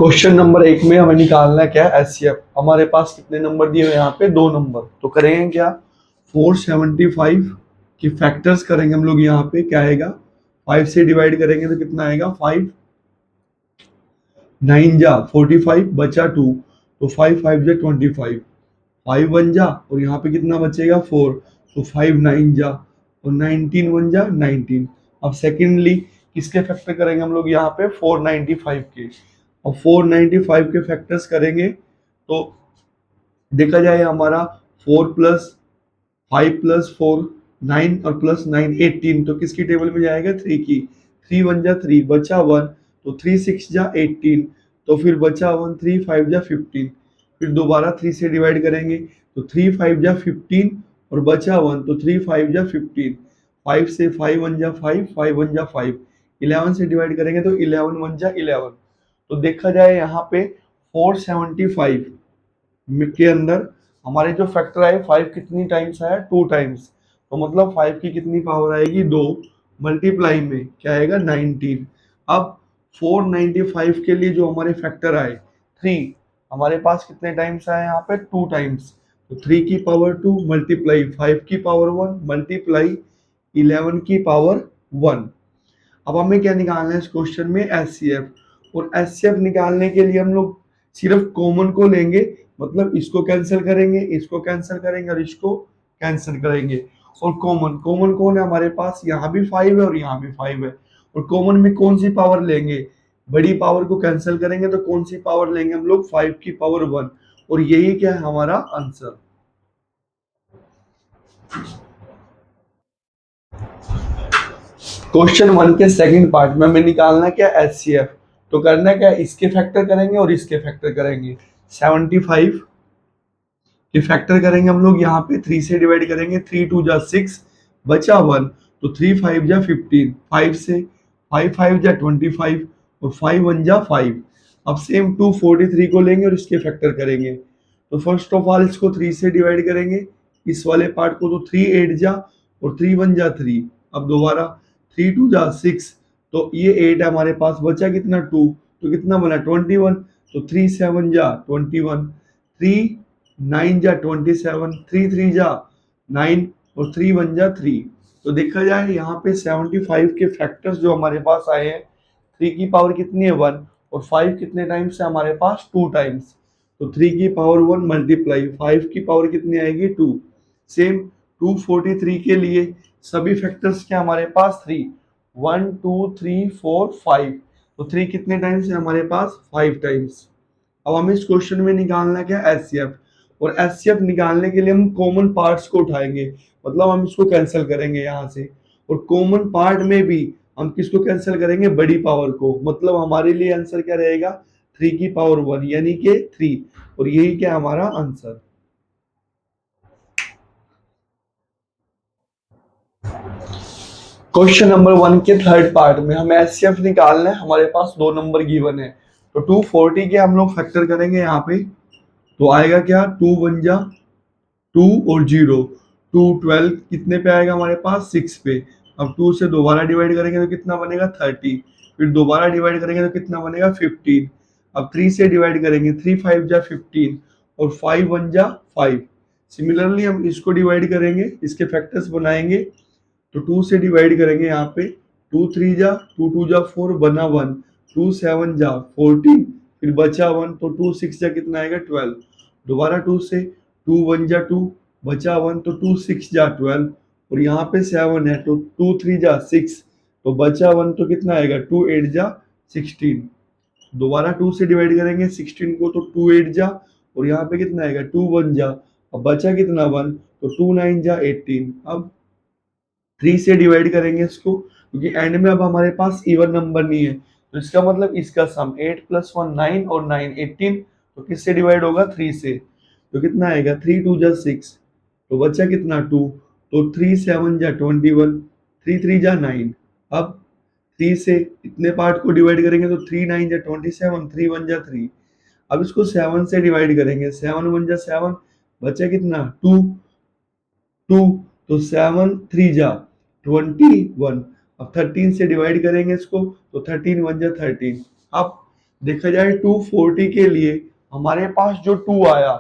Question number 1 में हमें निकालना है क्या है एचसीएफ। हमारे पास कितने नंबर दिए हुए हैं यहाँ पे? 2 नंबर। तो करेंगे क्या, 475 की फैक्टर्स करेंगे हम लोग। यहाँ पे क्या आएगा, 5 से डिवाइड करेंगे तो कितना आएगा, 5 9 जा 45 बचा 2, तो 5 5 जा 25, 5 1 जा और यहाँ पे कितना बचेगा 4, तो 5 9 जा और 19 1 जा 19। अब सेकेंडली किसके फैक्टर करेंगे हम लोग? यहाँ पे 495 के। और 495 के फैक्टर्स करेंगे तो देखा जाए हमारा 4 प्लस 5 प्लस 4 9 और प्लस 9 18, तो किसकी टेबल में जाएगा? 3 की। 3 1 जा 3 बचा 1, तो 3 6 जा 18, तो फिर बचा 1, 3 5 जा 15। फिर दोबारा 3 से डिवाइड करेंगे तो 3 5 जा 15 और बचा 1, तो 3 5 जा 15। 5 से 5 1 जा 5, 5 1 जा 5। 11 से डिवाइड करेंगे तो 11 1 जा 11। तो देखा जाए यहाँ पे 475 के अंदर हमारे जो फैक्टर आए 5 कितनी टाइम्स आया? 2 टाइम्स। तो मतलब 5 की कितनी पावर आएगी? 2 मल्टीप्लाई में क्या आएगा? 19। अब 495 के लिए जो हमारे फैक्टर आए 3, हमारे पास कितने टाइम्स आए यहाँ पे? 2 टाइम्स। तो 3 की पावर 2 मल्टीप्लाई 5 की पावर 1 मल्टीप्लाई 11 की पावर 1। अब हमें क्या निकालना है इस क्वेश्चन में? एचसीएफ। और एचसीएफ निकालने के लिए हम लोग सिर्फ कॉमन को लेंगे, मतलब इसको कैंसिल करेंगे, इसको कैंसिल करेंगे और इसको कैंसिल करेंगे। और कॉमन कॉमन कौन है हमारे पास? यहाँ भी 5 है और यहाँ भी 5 है। और कॉमन में कौन सी पावर लेंगे? बड़ी पावर को कैंसिल करेंगे तो कौन सी पावर लेंगे हम लोग? 5 की पावर 1। और यही क्या है हमारा आंसर। क्वेश्चन 1 के सेकंड पार्ट में हमें निकालना क्या? एचसीएफ। तो करना क्या, इसके फैक्टर करेंगे और इसके फैक्टर करेंगे। 75 के फैक्टर करेंगे हम लोग, यहाँ पे 3 से डिवाइड करेंगे, 3 2 जा 6 बचा 1, तो 3 5 जा 15। 5 से 5 5 जा 25 और 5 1 जा 5। अब सेम 243 को लेंगे और इसके फैक्टर करेंगे। तो फर्स्ट ऑफ ऑल इसको 3 से डिवाइड करेंगे, इस वाले पार्ट को, तो 3 8 जा और 3 1 जा 3। अब दोबारा 3 2 जा 6, तो ये 8 है हमारे पास, बचा कितना? 2, तो कितना बना? 21। तो 3 7 जा 21, 3 9 जा 27, 3 3 जा 9 और 3 1 जा 3। तो देखा जाए यहाँ पे 75 के फैक्टर्स जो हमारे पास आए हैं, 3 की पावर कितनी है? 1। और 5 कितने टाइम्स है हमारे पास? 2 टाइम्स। तो 3 की पावर 1 मल्टीप्लाई 5 की पावर कितनी आएगी? 2। सेम 243 के लिए सभी फैक्टर्स क्या हमारे पास? 3, 1 2 3 4 5। तो 3 कितने टाइम्स है हमारे पास? 5 टाइम्स। अब हमें इस क्वेश्चन में निकालना क्या? एचसीएफ। और एचसीएफ निकालने के लिए हम कॉमन पार्ट्स को उठाएंगे, मतलब हम इसको कैंसिल करेंगे यहाँ से। और कॉमन पार्ट में भी हम किसको कैंसिल करेंगे? बड़ी पावर को। मतलब हमारे लिए आंसर क्या रहेगा? 3 की पावर 1 यानी कि 3। और यही क्या हमारा आंसर। क्वेश्चन नंबर 1 के थर्ड पार्ट में हमें एचसीएफ निकालना है। हमारे पास 2 नंबर गिवन है, तो 240 के हम लोग फैक्टर करेंगे यहाँ पे। तो आएगा क्या? 2 1 जा 2 और 0, 2 12 कितने पे आएगा हमारे पास? 6 पे। अब 2 से दोबारा डिवाइड करेंगे तो कितना बनेगा? 30। फिर दोबारा डिवाइड करेंगे तो कितना बनेगा? 15। अब 3 से डिवाइड करेंगे, 3 5 जा 15 और 5 1 जा 5। सिमिलरली हम इसको डिवाइड करेंगे, इसके फैक्टर्स बनाएंगे। तो 2 से डिवाइड करेंगे यहाँ पे, 2 3 जा 2 2 जा 4 बना 1, 2 7 जा 14, फिर बचा 1, तो 2 6 जा कितना आएगा? 12। दोबारा 2 से 2 1 जा 2 बचा 1, तो 2 6 जा 12 और यहाँ पे 7 है, तो 2 3 जा 6, तो बचा 1, तो कितना आएगा? 2 8 जा 16। दोबारा 2 से डिवाइड करेंगे 16 को, तो 2 8 जा और यहाँ पे कितना आएगा? 2 1 जा, अब बचा कितना? 1, तो 2 9 जा 18। अब 3 से डिवाइड करेंगे इसको, क्योंकि एंड में अब हमारे पास इवन नंबर नहीं है, तो इसका मतलब इसका सम 8 + 1 9 और 9 18। तो किससे डिवाइड होगा? 3 से। तो कितना आएगा? 3 2 जा 6, तो बचा कितना? 2, तो 3 7 जा 21, 3 3 जा 9। अब 3 से इतने पार्ट को डिवाइड करेंगे तो 3 9 जा 27, 3 1 जा 3। अब इसको 7 से डिवाइड करेंगे, 7 1 जा 7, बचा कितना? 2 2, तो 7 3 जा 21। अब 13 से डिवाइड करेंगे इसको, तो 13 1 जा 13। अब देखा जाए 240 के लिए हमारे पास जो 2 आया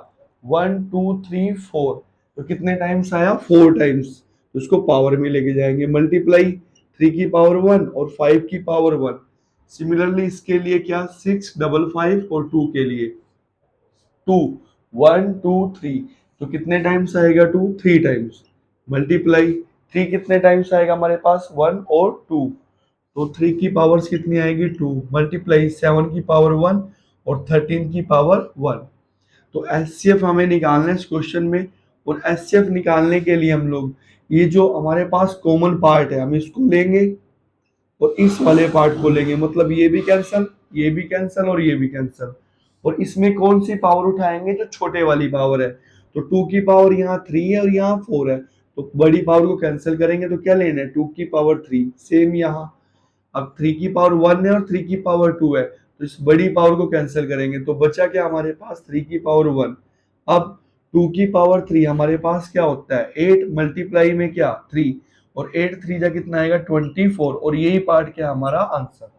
1 2 3 4, तो कितने टाइम्स आया 4 टाइम्स। तो उसको पावर में लेके जाएंगे, मल्टीप्लाई 3 की पावर 1 और 5 की पावर 1। सिमिलरली इसके लिए क्या 6 5 5 और 2 के लिए 2 1 2 3, तो कितने टाइम्स आएगा 2 3 टाइम्स। मल्टीप्लाई 3 कितने टाइम्स आएगा हमारे पास 1 और 2, तो 3 की पावर्स कितनी आएगी 2, मल्टीप्लाई 7 की पावर 1 और 13 की पावर 1। तो एचसीएफ हमें निकालना है इस क्वेश्चन में। और एचसीएफ निकालने के लिए हम लोग ये जो हमारे पास कॉमन पार्ट है हम इसको लेंगे और इस वाले पार्ट को लेंगे, मतलब ये भी कैंसल, ये भी कैंसल और ये भी कैंसल। और इसमें कौन सी पावर उठाएंगे, जो छोटे वाली पावर है। तो 2 की पावर यहाँ 3 है और यहाँ 4 है, तो बड़ी पावर को कैंसिल करेंगे तो क्या लेना है 2 की पावर 3, सेम यहाँ। अब 3 की पावर 1 है और 3 की पावर 2 है, तो इस बड़ी पावर को कैंसिल करेंगे तो बचा क्या हमारे पास 3 की पावर 1। अब 2 की पावर 3 हमारे पास क्या होता है 8, मल्टीप्लाई में क्या 3, और 8 3 जा कितना आएगा 24, और यही पार्ट क्या हमारा आंसर।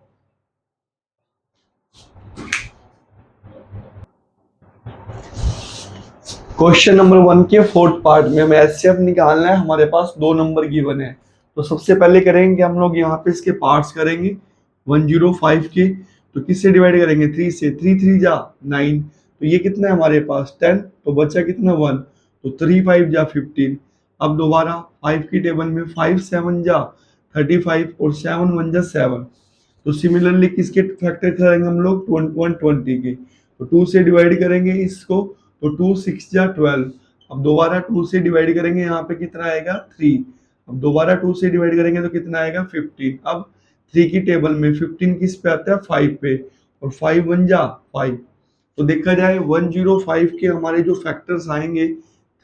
क्वेश्चन नंबर 1 के फोर्थ पार्ट में हमें एचसीएफ निकालना है, हमारे पास 2 नंबर गिवन है। तो सबसे पहले करेंगे हम लोग यहाँ पे इसके पार्ट्स करेंगे 105 के। तो किससे डिवाइड करेंगे 3 से, 3 3 जा 9, तो ये कितना है हमारे पास 10, तो बचा कितना 1, तो 3 5 जा 15। अब दोबारा 5 की टेबल में 5 7 जा 35 और 7 1 जा 7। तो सिमिलरली किसके फैक्टर करेंगे हम लोग 120 के, तो 2 से डिवाइड करेंगे इसको, तो 2 6 जा 12। अब दोबारा 2 से डिवाइड करेंगे, यहाँ पे कितना आएगा 3। अब दोबारा 2 से डिवाइड करेंगे तो कितना आएगा 15। अब 3 की टेबल में 15 किस पे आता है 5 पे, और 5 1 जा 5। तो देखा जाए 105 के हमारे जो फैक्टर्स आएंगे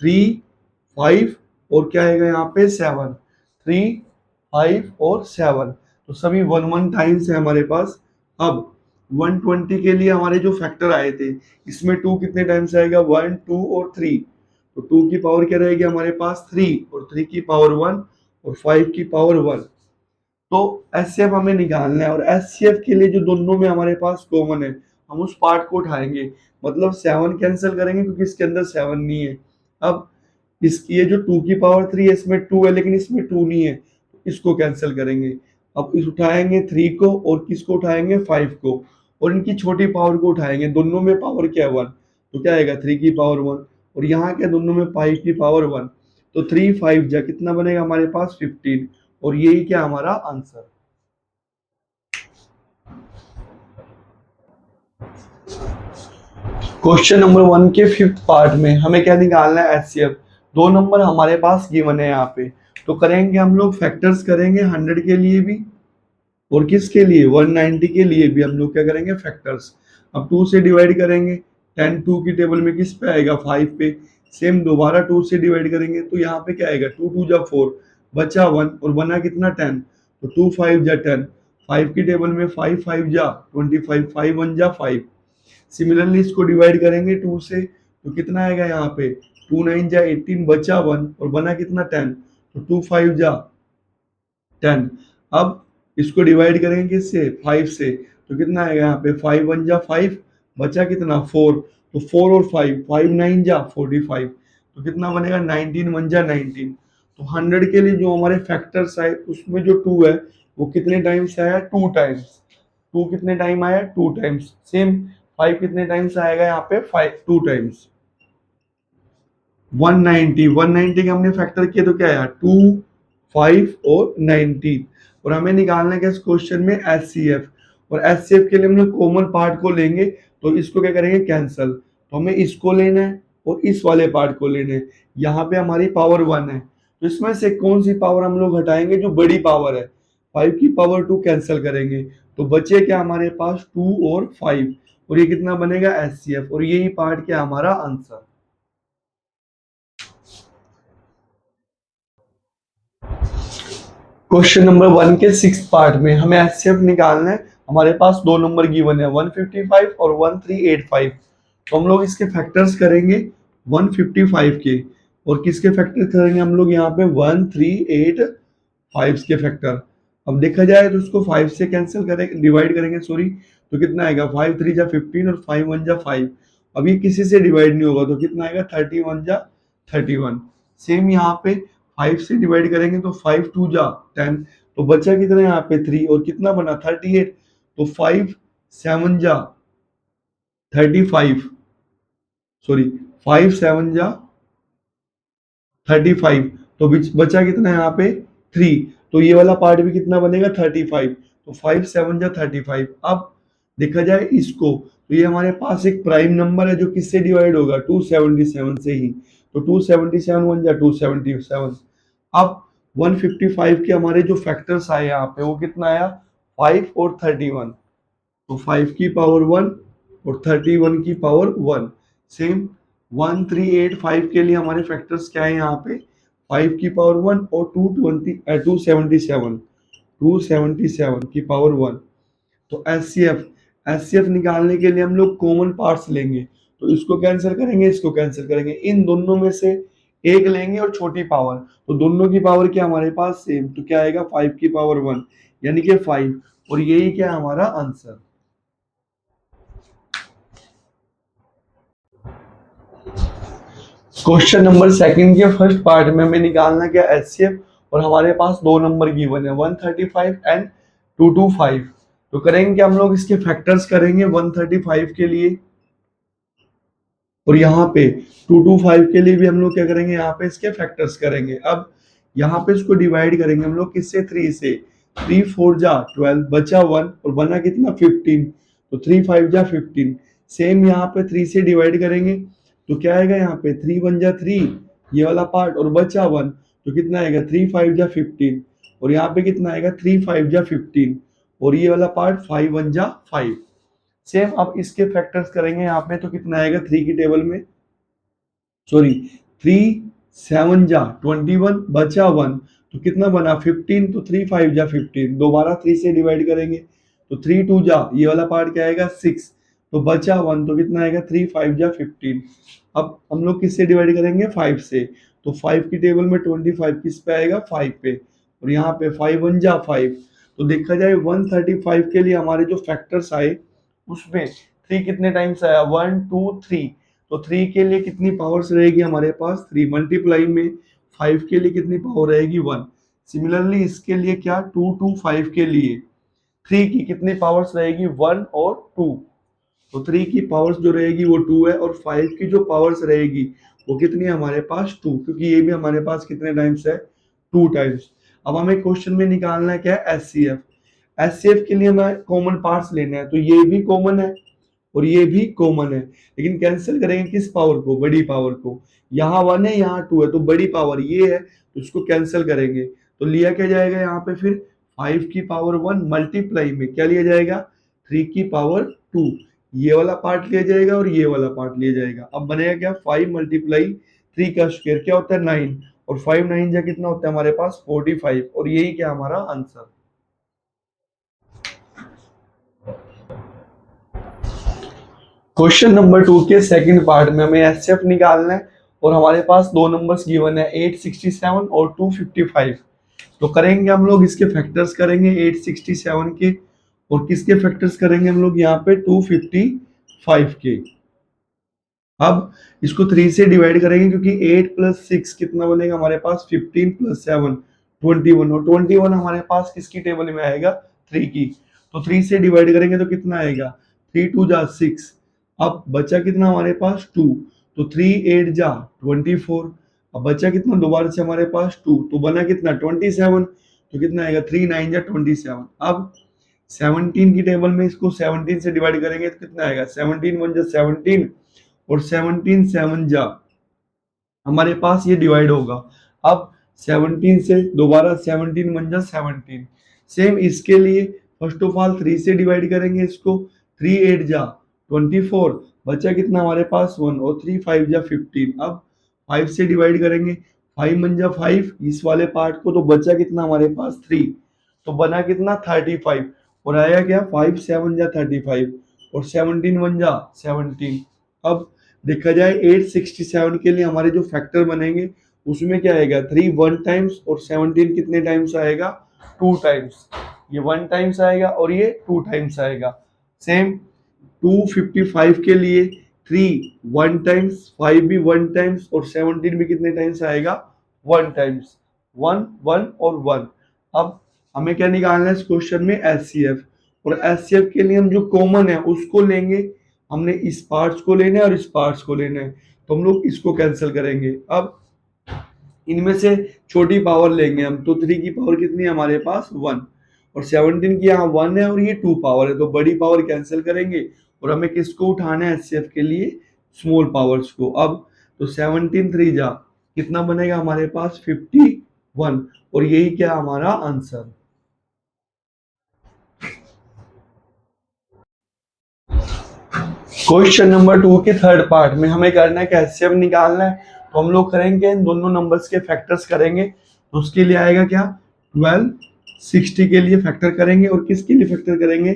3 5 और क्या आएगा यहाँ पे 7, 3 5 और 7, तो सभी 1 1 टाइम्स है हमारे पास। अब 120 के लिए हमारे जो फैक्टर आए थे इसमें 2 कितने टाइम्स आएगा 1 2 और 3, तो 2 की पावर क्या रहेगी हमारे पास 3, और 3 की पावर 1 और 5 की पावर 1। तो एचसीएफ हमें निकालना है, और एचसीएफ के लिए जो दोनों में हमारे पास कॉमन है हम उस पार्ट को उठाएंगे, मतलब 7 कैंसिल करेंगे क्योंकि इसके अंदर 7 नहीं है। अब इसकी ये जो 2 की पावर 3 है इसमें 2 है लेकिन इसमें 2 नहीं है, तो इसको कैंसिल करेंगे। अब इस उठाएंगे 3 को और किसको उठाएंगे 5 को, और इनकी छोटी पावर को उठाएंगे, दोनों में पावर क्या है 1, तो क्या आएगा 3 की पावर 1, और यहाँ क्या दोनों में 5 की पावर 1, तो 3 5 जा कितना बनेगा हमारे पास 15, और यही क्या हमारा आंसर। क्वेश्चन नंबर 1 के फिफ्थ पार्ट में हमें क्या निकालना है एचसीएफ। 2 नंबर हमारे पास गिवन है यहाँ पे, तो करेंगे हम लोग फैक्टर्स करेंगे 100 के लिए भी और किसके लिए 190 के लिए भी हम लोग क्या करेंगे फैक्टर्स। अब 2 से डिवाइड करेंगे 10 2 की टेबल में किस पे आएगा 5 पे, सेम दोबारा 2 से डिवाइड करेंगे तो यहाँ पे क्या आएगा 2 2 जा 4, बचा 1 और बना कितना 10, तो 2 5 जा 10, 5 की टेबल में 5 5 जा 25, 5 1 जा 5। सिमिलरली इसको डिवाइड करेंगे 2 से, तो कितना आएगा यहाँ पे 2 9 जा 18, बचा 1 और बना कितना 10, तो 2 5 जा 10। अब इसको डिवाइड करेंगे किससे 5 से, तो कितना आएगा यहाँ पे 5 1 जा 5, बचा कितना 4, तो 4 और 5 5 9 जा 45, तो कितना बनेगा 19 1 जा 19। तो 100 के लिए जो हमारे फैक्टर्स आए उसमें जो 2 है वो कितने टाइम्स आया 2 टाइम्स। 2 कितने टाइम आया 2 टाइम्स, सेम 5 कितने टाइम्स आएगा यहाँ पे 5 2 टाइम्स। 190 के हमने फैक्टर किए तो क्या आया 2 5 और 19, और हमें निकालना है इस क्वेश्चन में एचसीएफ। और एचसीएफ के लिए हम लोग कॉमन पार्ट को लेंगे, तो इसको क्या करेंगे कैंसल, तो हमें इसको लेना है और इस वाले पार्ट को लेना है। यहाँ पे हमारी पावर 1 है, तो इसमें से कौन सी पावर हम लोग हटाएंगे जो बड़ी पावर है, 5 की पावर 2 कैंसिल करेंगे, तो बचे क्या हमारे पास 2 और 5, और ये कितना बनेगा एचसीएफ, और यही पार्ट क्या हमारा आंसर। क्वेश्चन नंबर 1 के 6 पार्ट में हमें एचसीएफ निकालना है, हमारे पास 2 नंबर गिवन है 155 और 1385। तो हम लोग इसके फैक्टर्स करेंगे 155 के, और किसके फैक्टर करेंगे हम लोग यहाँ पे 1385 के फैक्टर। अब देखा जाए तो उसको 5 से कैंसिल करेंगे डिवाइड करेंगे सॉरी, तो कितना आएगा 5 3 जा 15 और 5 1 जा 5। अब ये किसी से डिवाइड नहीं होगा तो कितना आएगा 31 जा 31। सेम यहाँ पे 5 से डिवाइड करेंगे तो 5 2 जा 10, तो बचा कितना यहाँ पे 3 और कितना बना 38, तो 5 7 जा 35, सॉरी 5 7 जा 35, तो बचा कितना यहाँ पे 3, तो ये वाला पार्ट भी कितना बनेगा 35, तो 5 7 जा 35। अब देखा जाए इसको तो ये हमारे पास एक प्राइम नंबर है जो किससे डिवाइड होगा 277 से ही, तो 277 1 जा 277। अब 155 के हमारे जो फैक्टर्स आए यहाँ पे वो कितना आया 5 और 31, तो 5 की पावर 1 और 31 की पावर 1। सेम 1385 के लिए हमारे फैक्टर्स क्या है यहाँ पे 5 की पावर 1 और 277 की पावर 1। तो एचसीएफ निकालने के लिए हम लोग कॉमन पार्ट्स लेंगे, तो इसको कैंसिल करेंगे, इसको कैंसिल करेंगे, इन दोनों में से एक लेंगे और छोटी पावर, तो दोनों की पावर क्या हमारे पास सेम, तो क्या आएगा 5 की पावर 1 यानी कि 5, और यही क्या है हमारा आंसर। क्वेश्चन नंबर सेकंड के फर्स्ट पार्ट में हमें निकालना क्या एचसीएफ, और हमारे पास दो नंबर गिवन है 135 एंड 225। तो करेंगे हम लोग इसके फैक्टर्स करेंगे 135 के लिए, और यहाँ पे 225 के लिए भी हम लोग क्या करेंगे यहाँ पे इसके फैक्टर्स करेंगे। अब यहाँ पे इसको डिवाइड करेंगे हम लोग किससे 3 से, 3 4 जा 12 बचा 1 और बना कितना 15, तो 3 5 जा 15। सेम यहाँ पे 3 से डिवाइड करेंगे तो क्या आएगा यहाँ पे 3 1 जा 3 ये वाला पार्ट और बचा 1, तो कितना आएगा 3 5 जा 15, और यहाँ पे कितना आएगा 3 5 जा 15 और ये वाला पार्ट 5 1 जा 5। सेम अब इसके फैक्टर्स करेंगे यहाँ पे तो कितना आएगा 3 की टेबल में, सॉरी 3 7 जा 21 बचा 1, तो कितना बना 15, तो 3 5 जा 15, दोबारा 3 से डिवाइड करेंगे तो 3 2 जा ये वाला पार्ट क्या आएगा 6, तो बचा 1, तो कितना आएगा 3 5 जा 15। अब हम लोग किससे डिवाइड करेंगे 5 से, तो 5 की टेबल में 25 किस पे आएगा 5 पे, और यहाँ पे 5 1 जा 5। तो देखा जाए 135 के लिए हमारे जो फैक्टर्स आए उसमें 3 कितने टाइम्स आया 1 2 3, तो 3 के लिए कितनी पावर्स रहेगी हमारे पास 3 मल्टीप्लाई में 5 के लिए कितनी पावर रहेगी 1। सिमिलरली इसके लिए क्या 2 2 5 के लिए 3 की कितनी पावर्स रहेगी 1 और 2, तो 3 की पावर्स जो रहेगी वो 2 है, और 5 की जो पावर्स रहेगी वो कितनी है हमारे पास 2, क्योंकि ये भी हमारे पास कितने टाइम्स है 2 टाइम्स। अब हमें क्वेश्चन में निकालना है क्या है एचसीएफ। एचसीएफ के लिए हमें कॉमन पार्ट्स लेने हैं, तो ये भी कॉमन है और ये भी कॉमन है, लेकिन कैंसिल करेंगे किस पावर को बड़ी पावर को, यहाँ 1 है यहाँ 2 है, तो बड़ी पावर ये है तो इसको कैंसिल करेंगे, तो लिया क्या जाएगा यहाँ पे फिर 5 की पावर 1 मल्टीप्लाई में क्या लिया जाएगा 3 की पावर 2, ये वाला पार्ट लिया जाएगा और ये वाला पार्ट लिया जाएगा। अब बनेगा क्या 5 मल्टीप्लाई 3 का स्क्वायर क्या होता है 9, और 5 9 जा कितना होता है हमारे पास 45, और यही क्या हमारा आंसर। क्वेश्चन नंबर 2 के सेकंड पार्ट में हमें एचसीएफ निकालना है, और हमारे पास दो नंबर्स गिवन है 867 और 255। तो करेंगे हम लोग इसके फैक्टर्स करेंगे 867 के, और किसके फैक्टर्स करेंगे हम लोग यहाँ पे 255 के। अब इसको 3 से डिवाइड करेंगे क्योंकि 8 प्लस 6 कितना बनेगा हमारे पास 15 प्लस 7 21, और 21 हमारे पास किसकी टेबल में आएगा 3 की, तो 3 से डिवाइड करेंगे तो कितना आएगा 3 2 जा 6। अब बचा कितना हमारे पास 2, तो 3 8 जा 24। अब बचा कितना दोबारा से हमारे पास 2, तो बना कितना 27, तो कितना आएगा 3 9 जा 27। अब 17 की टेबल में इसको 17 से डिवाइड करेंगे तो कितना आएगा 17 1 जा 17, और 17 7 जा हमारे पास ये डिवाइड होगा। अब 17 से दोबारा 17 1 जा 17। सेम इसके लिए फर्स्ट ऑफ ऑल 3 से डिवाइड करेंगे इसको, 3 8 जा 24, बचा कितना हमारे पास 1, और 3 5 जा 15। अब 5 से डिवाइड करेंगे 5 1 जा 5 इस वाले पार्ट को, तो बचा कितना हमारे पास 3, तो बना कितना 35, और आया क्या 5 7 जा 35, और 17 1 जा 17। अब देखा जाए 867 के लिए हमारे जो फैक्टर बनेंगे उसमें क्या आएगा 3 1 टाइम्स, और 17 कितने टाइम्स आएगा 2 टाइम्स, ये 1 टाइम्स आएगा और ये 2 टाइम्स आएगा। सेम 255 के लिए 3 1 टाइम्स, 5 भी 1 टाइम्स और 17 भी कितने टाइम्स आएगा 1 टाइम्स, 1 1 और 1। अब हमें क्या निकालना है इस क्वेश्चन में एचसीएफ, और एचसीएफ के लिए हम जो कॉमन है उसको लेंगे। हमने इस पार्ट्स को लेना है और इस पार्ट्स को लेना है, तो हम लोग इसको कैंसिल करेंगे। अब इनमें से छोटी पावर लेंगे हम, तो 3 की पावर कितनी है हमारे पास 1, और 17 की यहाँ 1 है और ये 2 पावर है, तो बड़ी पावर कैंसिल करेंगे और हमें किसको उठाना है एचसीएफ के लिए स्मॉल पावर्स को। अब तो 17 3 जा कितना बनेगा हमारे पास 51, और यही क्या हमारा आंसर। क्वेश्चन नंबर 2 के थर्ड पार्ट में हमें करना है कि एचसीएफ निकालना है, तो हम लोग करेंगे इन दोनों नंबर्स के फैक्टर्स करेंगे। तो उसके लिए आएगा क्या 12 60 के लिए फैक्टर करेंगे, और किसके लिए फैक्टर करेंगे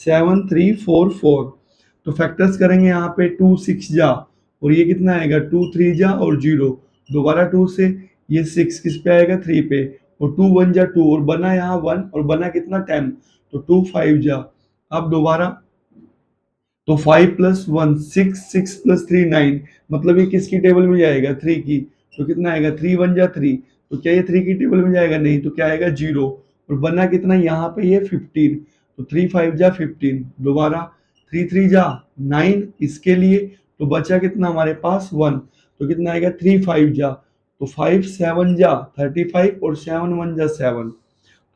7 3 4 4। तो फैक्टर्स करेंगे यहाँ पे 2 6 जा, और ये कितना आएगा 2 3 जा और 0, दोबारा 2 से ये 6 किस पे आएगा 3 पे, और 2 1 जा 2, और बना यहाँ 1 और बना कितना 10, तो 2 5 जा। अब दोबारा तो 5 प्लस 1 6, 6 प्लस 3 9, मतलब ये किसकी टेबल में जाएगा 3 की, तो कितना आएगा 3 1 जा 3, तो क्या ये 3 की टेबल में जाएगा नहीं, तो क्या आएगा 0, और बना कितना यहाँ पे ये 15, तो 3 5 जा 15, दोबारा 3 3 जा 9 इसके लिए, तो बचा कितना हमारे पास 1, तो कितना आएगा 3 5 जा, तो 5 7 जा 35 और 7 1 जा 7।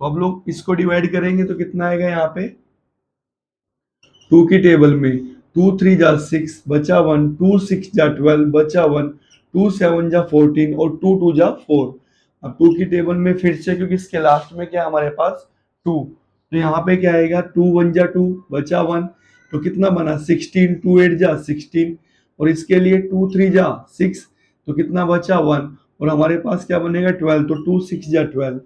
तो अब लोग इसको डिवाइड करेंगे तो कितना आएगा यहाँ पे 2 की टेबल में 2 3 जा 6 बचा 1, 2 6 जा 12 बचा 1, 2 7 जा 14 और 2 2 जा 4। अब 2 की टेबल में फिर से, क्योंकि इसके लास्ट में क्या है हमारे पास 2, तो यहाँ पे क्या आएगा 2 1 जा 2 बचा 1, तो कितना बना 16, 2 8 जा 16, और इसके लिए 2 3 जा 6, तो कितना बचा 1, और हमारे पास क्या बनेगा 12, तो 2 6 जा 12।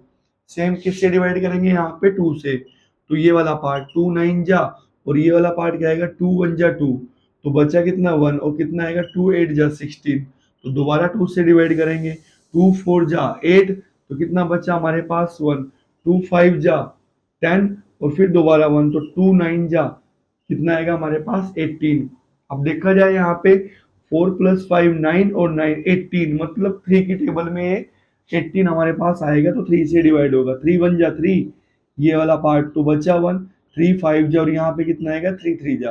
सेम किससे डिवाइड करेंगे यहाँ पे 2 से, तो ये वाला पार्ट 2 9 जा, और ये वाला पार्ट क्या आएगा 2 1 जा 2, तो बचा कितना 1, और कितना आएगा 2 8 जा 16, तो दोबारा 2 से डिवाइड करेंगे 2 4 जा 8, तो कितना बचा हमारे पास 1, 2 5 जा 10 और फिर दोबारा 1, तो 2 9 जा कितना आएगा हमारे पास 18। अब देखा जाए यहाँ पे 4 प्लस 5 9 और 9 18, मतलब 3 की टेबल में 18 हमारे पास आएगा, तो 3 से डिवाइड होगा, 3 1 जा 3, ये वाला पार्ट तो बचा 1, 3 5 जा, और यहाँ पे कितना आएगा 3 3 जा।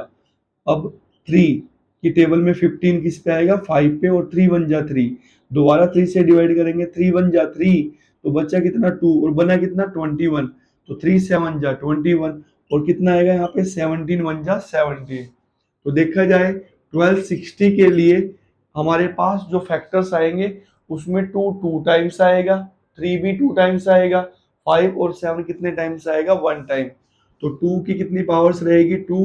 अब 3 की टेबल में 15 किस पे आएगा 5 पे, और 3 1 जा 3, दोबारा 3 से डिवाइड करेंगे 3 1 जा 3, तो बचा कितना 2 और बना कितना 21, तो 3 7 जा 21, और कितना आएगा यहाँ पे 17 1 जा 17। तो देखा जाए 1260 के लिए हमारे पास जो फैक्टर्स आएंगे उसमें 2 2 टाइम्स आएगा, 3 भी 2 टाइम्स आएगा, 5 और 7 कितने टाइम्स आएगा 1 टाइम। तो 2 की कितनी पावर्स रहेगी 2,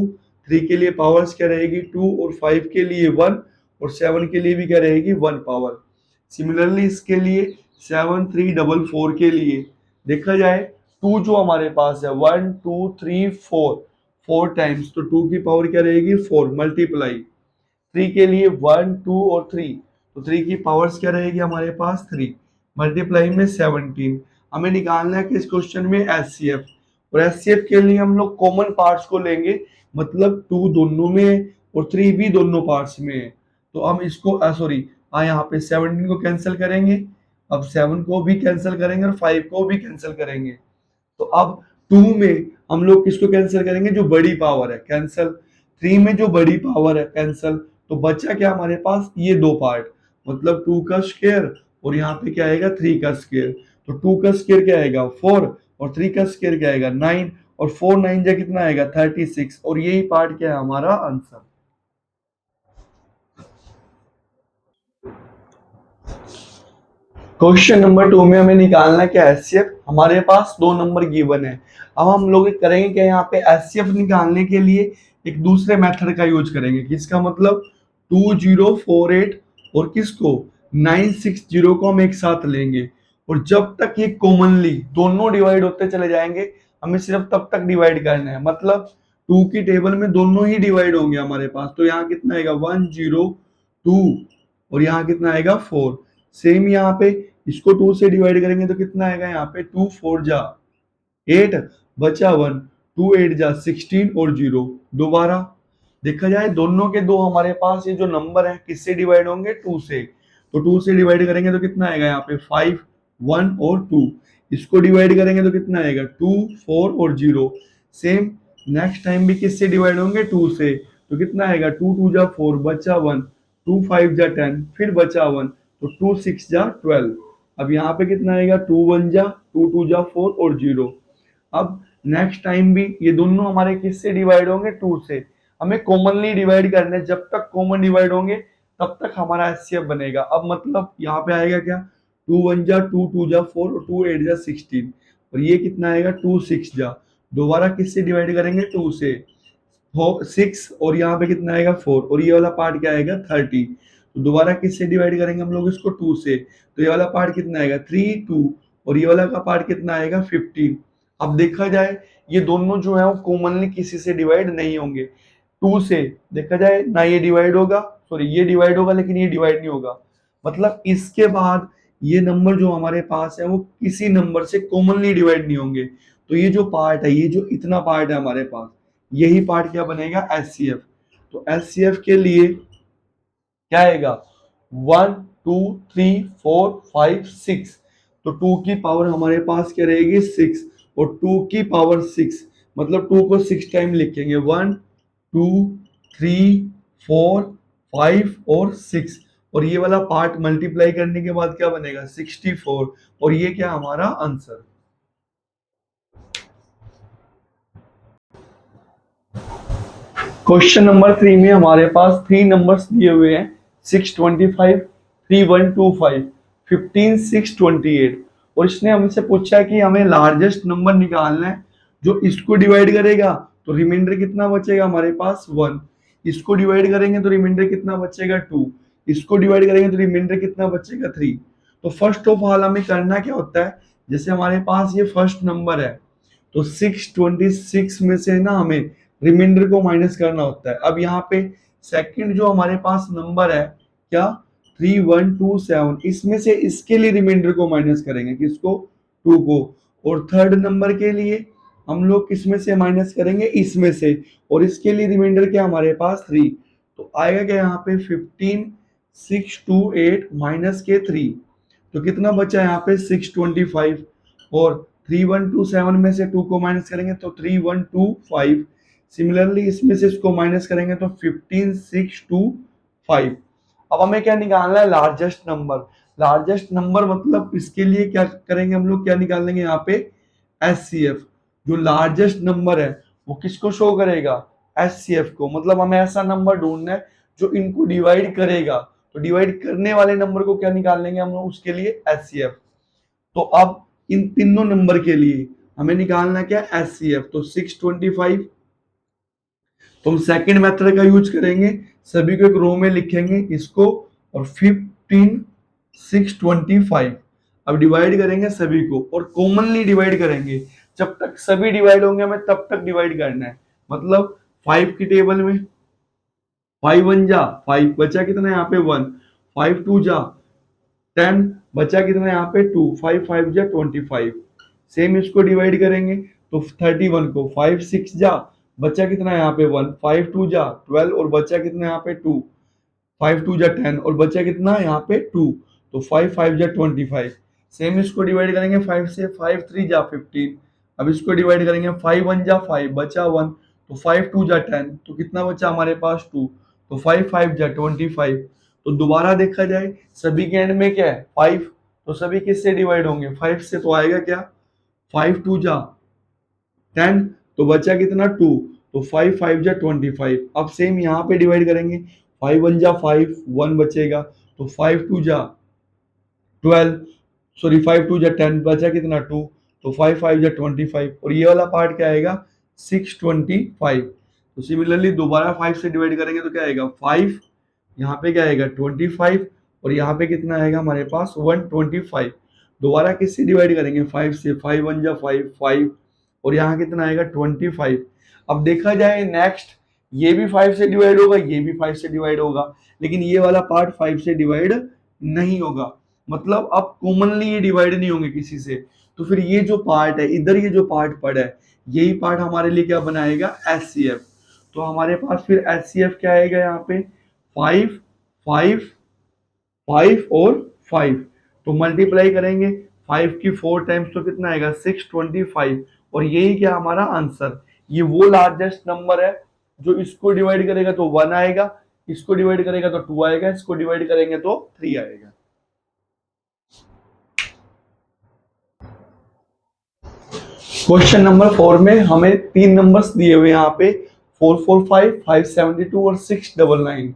3 के लिए पावर्स क्या रहेगी 2, और 5 के लिए 1, और 7 के लिए भी क्या रहेगी 1 पावर। सिमिलरली इसके लिए 7 3 4 4 के लिए देखा जाए 2 जो हमारे पास है 1 2 3 4 4 टाइम्स, तो 2 की पावर क्या रहेगी 4 मल्टीप्लाई, 3 के लिए 1 2 और 3, तो 3 की पावर्स क्या रहेगी हमारे पास 3 मल्टीप्लाई में 17। हमें निकालना है कि इस क्वेश्चन में एचसीएफ, और एचसीएफ के लिए हम लोग कॉमन पार्ट्स को लेंगे, मतलब 2 दोनों में है और 3 भी दोनों पार्ट्स में है, तो हम इसको सॉरी हाँ यहाँ पे 17 को कैंसिल करेंगे, अब 7 को भी कैंसिल करेंगे और 5 को भी कैंसिल करेंगे। तो अब 2 में हम लोग किसको कैंसिल करेंगे जो बड़ी पावर है कैंसिल, 3 में जो बड़ी पावर है कैंसिल, तो बचा क्या हमारे पास ये दो पार्ट, मतलब 2 का स्क्वायर और यहाँ पे क्या आएगा 3 का स्क्वायर, तो 2 का स्क्वायर क्या आएगा 4 और 3 का स्क्वायर क्या आएगा 9, और 4 9 जा कितना आएगा 36, और यही पार्ट क्या है हमारा आंसर। क्वेश्चन नंबर 2 में हमें निकालना क्या एचसीएफ, हमारे पास 2 नंबर गिवन है। अब हम लोग करेंगे क्या यहाँ पे एचसीएफ निकालने के लिए एक दूसरे मेथड का यूज करेंगे, किसका मतलब 2048 और किसको 960 को हम एक साथ लेंगे, और जब तक ये कॉमनली दोनों डिवाइड होते चले जाएंगे हमें सिर्फ तब तक डिवाइड करना है, मतलब 2 की टेबल में दोनों ही डिवाइड होंगे हमारे पास, तो यहाँ कितना आएगा 102 और यहाँ कितना आएगा 4। सेम यहाँ पे इसको 2 से डिवाइड करेंगे तो कितना आएगा यहाँ पे 2 4 जा 8 बचा 1, टू एट जा 16 और जीरो। दोबारा देखा जाए दोनों के दो हमारे पास ये जो नंबर है किससे डिवाइड होंगे, टू से। तो टू से डिवाइड करेंगे तो कितना आएगा यहाँ पे 5, 1 और 2। इसको डिवाइड करेंगे तो कितना आएगा 2, 4 और जीरो। सेम नेक्स्ट टाइम भी किससे डिवाइड होंगे, टू से। तो कितना आएगा 2 2 जा 4 बचा 1, 2 5 जा 10 फिर बचा 1, तो 2 6 जा 12। अब यहाँ पे कितना आएगा 2 1 जा 2 2 जा 4 और जीरो। अब नेक्स्ट टाइम भी ये दोनों हमारे किससे डिवाइड होंगे, टू से। हमें कॉमनली डिवाइड करना है, जब तक कॉमन डिवाइड होंगे तब तक हमारा एचसीएफ बनेगा। अब मतलब यहाँ पे आएगा क्या, 2 1 जा 2 2 जा 4 और 2 8 जा 16 और ये कितना आएगा 2 6 जा। दोबारा किससे डिवाइड करेंगे, टू से। 6 और यहाँ पे कितना आएगा 4 और ये वाला पार्ट क्या आएगा 30। तो दोबारा किससे डिवाइड करेंगे हम लोग इसको, 2 से। तो ये वाला पार्ट कितना आएगा 3 2 और ये वाला का पार्ट कितना आएगा 15। अब देखा जाए ये दोनों जो है वो कॉमनली किसी से डिवाइड नहीं होंगे। टू से देखा जाए ना ये डिवाइड होगा, सॉरी ये डिवाइड होगा लेकिन ये डिवाइड नहीं होगा। मतलब इसके बाद ये नंबर जो हमारे पास है वो किसी नंबर से कॉमनली डिवाइड नहीं होंगे। तो ये जो पार्ट है, ये जो इतना पार्ट है हमारे पास, यही पार्ट क्या बनेगा, एचसीएफ। तो एचसीएफ के लिए क्या आएगा 1 2 3 4 5 6। तो 2 की पावर हमारे पास क्या रहेगी 6 और 2 की पावर 6 मतलब 2 को 6 टाइम लिखेंगे 1 2 3 4 5 और 6 और ये वाला पार्ट मल्टीप्लाई करने के बाद क्या बनेगा 64 और ये क्या हमारा आंसर। क्वेश्चन नंबर 3 में हमारे पास 3 नंबर्स दिए हुए हैं 625 3125 15628 और इसने हमसे पूछा है कि हमें लार्जेस्ट नंबर निकालना है जो इसको डिवाइड करेगा तो रिमाइंडर कितना बचेगा हमारे पास 1। इसको डिवाइड करेंगे तो रिमाइंडर कितना बचेगा 2। इसको डिवाइड करेंगे तो रिमाइंडर कितना बचेगा 3। तो फर्स्ट ऑफ ऑल हमें करना क्या होता है, जैसे हमारे पास ये फर्स्ट नंबर है तो 626 में से ना हमें रिमाइंडर को माइनस करना होता है। अब यहाँ पे सेकंड जो हमारे पास नंबर है क्या 3127, इसमें से इसके लिए रिमाइंडर को माइनस करेंगे, किसको 2 को। और थर्ड नंबर के लिए हम लोग किसमें से माइनस करेंगे, इसमें से। और इसके लिए रिमाइंडर क्या हमारे पास 3। तो आएगा क्या यहाँ पे 15628 माइनस के 3। तो कितना बचा यहाँ पे 625 और 3127 में से 2 को माइनस करेंगे तो 3125। सिमिलरली इसमें से इसको माइनस करेंगे तो 15625। अब हमें क्या निकालना है, लार्जेस्ट नंबर। लार्जेस्ट नंबर मतलब इसके लिए क्या करेंगे हम लोग, क्या निकाल लेंगे यहाँ पे एचसीएफ। जो लार्जेस्ट नंबर है वो किसको शो करेगा, एचसीएफ को। मतलब हमें ऐसा नंबर ढूंढना है जो इनको डिवाइड करेगा, तो डिवाइड करने वाले नंबर को क्या निकाल लेंगे हम लोग, उसके लिए एचसीएफ। तो अब इन तीनों नंबर के लिए हमें निकालना क्या, एचसीएफ। तो 625 तो हम सेकंड मेथड का यूज करेंगे, सभी को एक रो में लिखेंगे इसको और 15625। अब डिवाइड करेंगे सभी को और कॉमनली डिवाइड करेंगे। जब तक सभी डिवाइड होंगे हमें तब तक डिवाइड करना है। मतलब 5 की टेबल में 5 1 जा 5 बचा कितना यहाँ पे 1, 5 2 जा 10 बचा कितना यहाँ पे 2, 5 5 जा 25। सेम इसको डिवाइड करेंगे तो 31 को 5 6 जा बचा कितना यहाँ पे 1, 5 2 जा 12 और बचा कितना यहाँ पे 2, 5 2 जा 10 और बचा कितना यहाँ पे 2। तो 5 5 जा 25। सेम इसको डिवाइड करेंगे 5 से, 5 3 जा 15। अब इसको डिवाइड करेंगे 5 1 जा 5 बचा 1, तो 5 2 जा 10 तो कितना बचा हमारे पास 2, तो 5 5 जा 25। तो दोबारा देखा जाए सभी के एंड में क्या है 5, तो सभी किससे डिवाइड होंगे 5 से। तो आएगा क्या 5 2 जा 10 तो बचा कितना 2, तो 5 5 जा 25। अब सेम यहाँ पे डिवाइड करेंगे 5 1 जा 5 1 बचेगा, तो 5 2 जा 12, सॉरी 5 2 जा 10 बचा कितना 2, तो 5 5 जा 25 और ये वाला पार्ट क्या आएगा 625। तो सिमिलरली दोबारा 5 से डिवाइड करेंगे तो क्या आएगा 5, यहाँ पे क्या आएगा 25 और यहाँ पे कितना आएगा हमारे पास 125। दोबारा किससे डिवाइड करेंगे 5 से, 5 1 जा 5 5 और यहाँ कितना आएगा 25। अब देखा जाए नेक्स्ट ये भी 5 से डिवाइड होगा, ये भी 5 से डिवाइड होगा, लेकिन ये वाला पार्ट 5 से डिवाइड नहीं होगा। मतलब अब कॉमनली ये डिवाइड नहीं होंगे किसी से। तो फिर ये जो पार्ट है इधर, ये जो पार्ट पड़ा है, यही पार्ट हमारे लिए क्या बनाएगा, HCF। तो हमारे पास फिर HCF क्या आएगा यहाँ पे, 5 5 5 और 5। तो मल्टीप्लाई करेंगे 5 की 4 टाइम्स तो कितना आएगा, 625। और यही क्या हमारा आंसर, ये वो लार्जेस्ट नंबर है जो इसको डिवाइड करेगा तो 1 आएगा, इसको डिवाइड करेगा तो 2 आएगा, इसको डिवाइड करेंगे तो 3 आएगा। क्वेश्चन नंबर 4 में हमें 3 नंबर्स दिए हुए यहाँ पे 445, 572 और 699।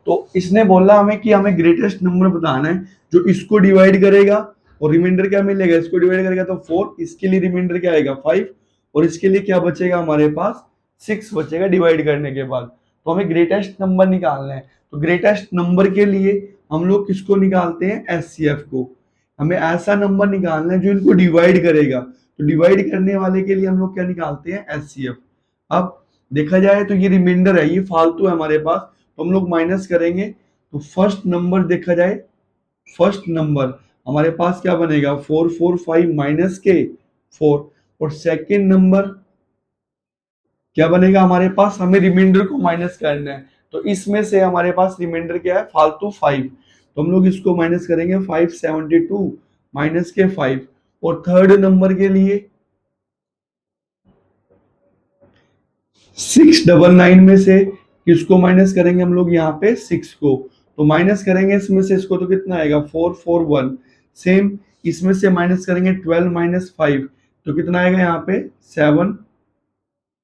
तो इसने बोला हमें कि हमें ग्रेटेस्ट नंबर बताना है जो इसको डिवाइड करेगा और रिमाइंडर क्या मिलेगा, इसको डिवाइड करेगा तो 4, इसके लिए रिमाइंडर क्या आएगा 5, और इसके लिए क्या बचेगा हमारे पास 6 बचेगा डिवाइड करने के बाद। तो हमें ग्रेटेस्ट नंबर निकालना है। तो ग्रेटेस्ट नंबर के लिए हम लोग किसको निकालते हैं, HCF को। हमें ऐसा नंबर निकालना है जो इनको डिवाइड करेगा। तो डिवाइड करने वाले के लिए हम लोग क्या निकालते हैं, HCF। अब देखा जाए तो ये रिमाइंडर है, ये फालतू है हमारे पास, तो हम लोग माइनस करेंगे। तो फर्स्ट नंबर देखा जाए, फर्स्ट नंबर हमारे पास क्या बनेगा, 445 माइनस के 4। और सेकेंड नंबर क्या बनेगा हमारे पास, हमें रिमाइंडर को माइनस करना है। तो इसमें से हमारे पास रिमाइंडर क्या है, फालतू 5। तो हम लोग इसको माइनस करेंगे, 572 माइनस के 5। और थर्ड नंबर के लिए 699 में से किसको माइनस करेंगे हम लोग, यहाँ पे 6 को। तो माइनस करेंगे इसमें से इसको तो कितना आएगा, 441। सेम इसमें से माइनस करेंगे 12 माइनस 5 तो कितना आएगा यहाँ पे 7।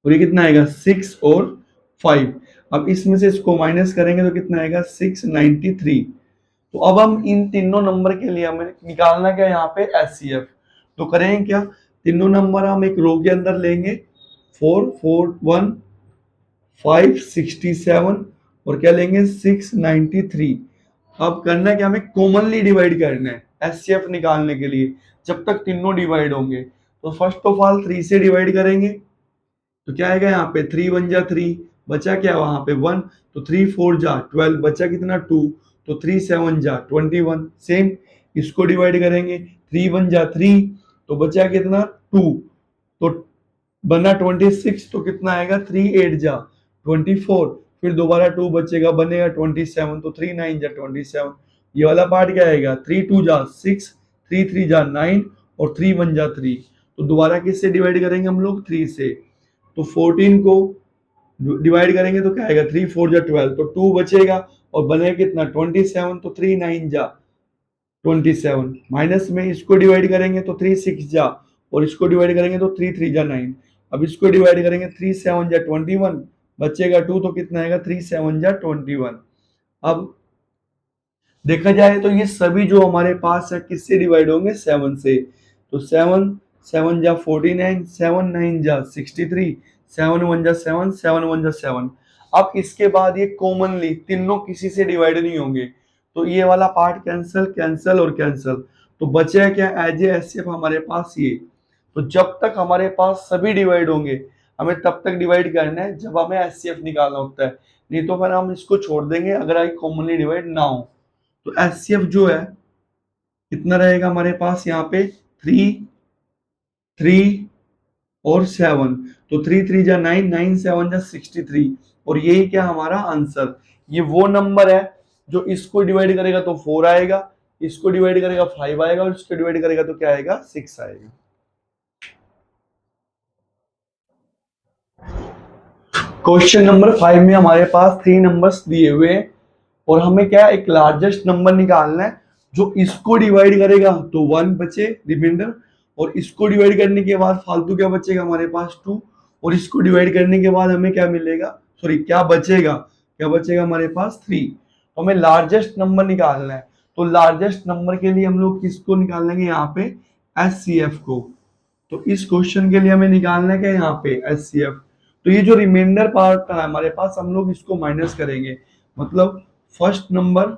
और ये कितना आएगा 6 और 5। अब इसमें से इसको माइनस करेंगे तो कितना आएगा 693। तो अब हम इन तीनों नंबर के लिए हमें निकालना क्या यहाँ पे, HCF। तो करेंगे क्या, तीनों नंबर हम एक रो के अंदर लेंगे, 441 567 और क्या लेंगे 693। अब करना क्या, हमें कॉमनली डिवाइड करना है HCF निकालने के लिए, जब तक तीनों डिवाइड होंगे। तो फर्स्ट ऑफ ऑल 3 से डिवाइड करेंगे तो क्या आएगा यहाँ पे, 3 1 जा 3, बचा क्या वहां पे 1। तो 3 4 जा 12, बचा कितना 2। तो 3 7 जा 21। सेम इसको डिवाइड करेंगे, 3 1 जा 3 तो बचा कितना 2। तो बना 26 तो कितना आएगा 3 8 जा 24। फिर दोबारा 2 बचेगा, बनेगा 27। तो 3 9 जा 27। ये वाला पार्ट क्या आएगा, 3 2 जा 6, 3 3 जा 9 और 3 1 जा 3। तो दोबारा किससे डिवाइड करेंगे हम लोग, 3 से। तो 14 को डिवाइड करेंगे तो क्या आएगा, 3 4 जा 12 तो 2 बचेगा और बनेगा कितना 27। तो 3 9 जा 27, माइनस में इसको डिवाइड करेंगे तो 3 6 जा, और इसको डिवाइड करेंगे तो 3 3 जा 9। अब इसको डिवाइड करेंगे 3 7 जा 21, बचेगा 2 तो कितना आएगा 3 7 जा 21। अब देखा जाए तो ये सभी जो हमारे पास है किससे डिवाइड होंगे, 7 से। तो 7 7 जा 49, 7 9 जा 63, 7 1 जा 7, 7 1 जा 7। अब इसके बाद ये कॉमनली तीनों किसी से डिवाइड नहीं होंगे, तो ये वाला पार्ट कैंसल कैंसल और कैंसल। तो बचे क्या, एज ए HCF हमारे पास ये। तो जब तक हमारे पास सभी डिवाइड होंगे हमें तब तक डिवाइड करना है जब हमें HCF निकालना होता है, नहीं तो फिर हम इसको छोड़ देंगे अगर आई कॉमनली डिवाइड ना हो। तो HCF जो है कितना रहेगा हमारे पास यहाँ पे, 3 3 और 7। तो 3 3 जा 9, 9 7 जा 63। और यही क्या हमारा आंसर, ये वो नंबर है जो इसको डिवाइड करेगा तो 4 आएगा, इसको डिवाइड करेगा 5 आएगा, और इसको डिवाइड करेगा तो क्या आएगा 6 आएगा। क्वेश्चन नंबर 5 में हमारे पास 3 नंबर्स दिए हुए हैं और हमें क्या एक लार्जेस्ट नंबर निकालना है जो इसको डिवाइड करेगा तो 1 बचे रिमाइंडर, और इसको डिवाइड करने के बाद फालतू क्या बचेगा हमारे पास 2, और इसको डिवाइड करने के बाद हमें क्या मिलेगा, सॉरी क्या बचेगा, क्या बचेगा हमारे पास 3। तो हमें लार्जेस्ट नंबर निकालना है। तो लार्जेस्ट नंबर के लिए हम लोग किसको निकालेंगे यहाँ पे, HCF को। तो इस क्वेश्चन के लिए हमें निकालना है क्या यहाँ पे HCF। तो ये जो रिमाइंडर पार्ट है हमारे पास हम लोग इसको माइनस करेंगे, मतलब फर्स्ट नंबर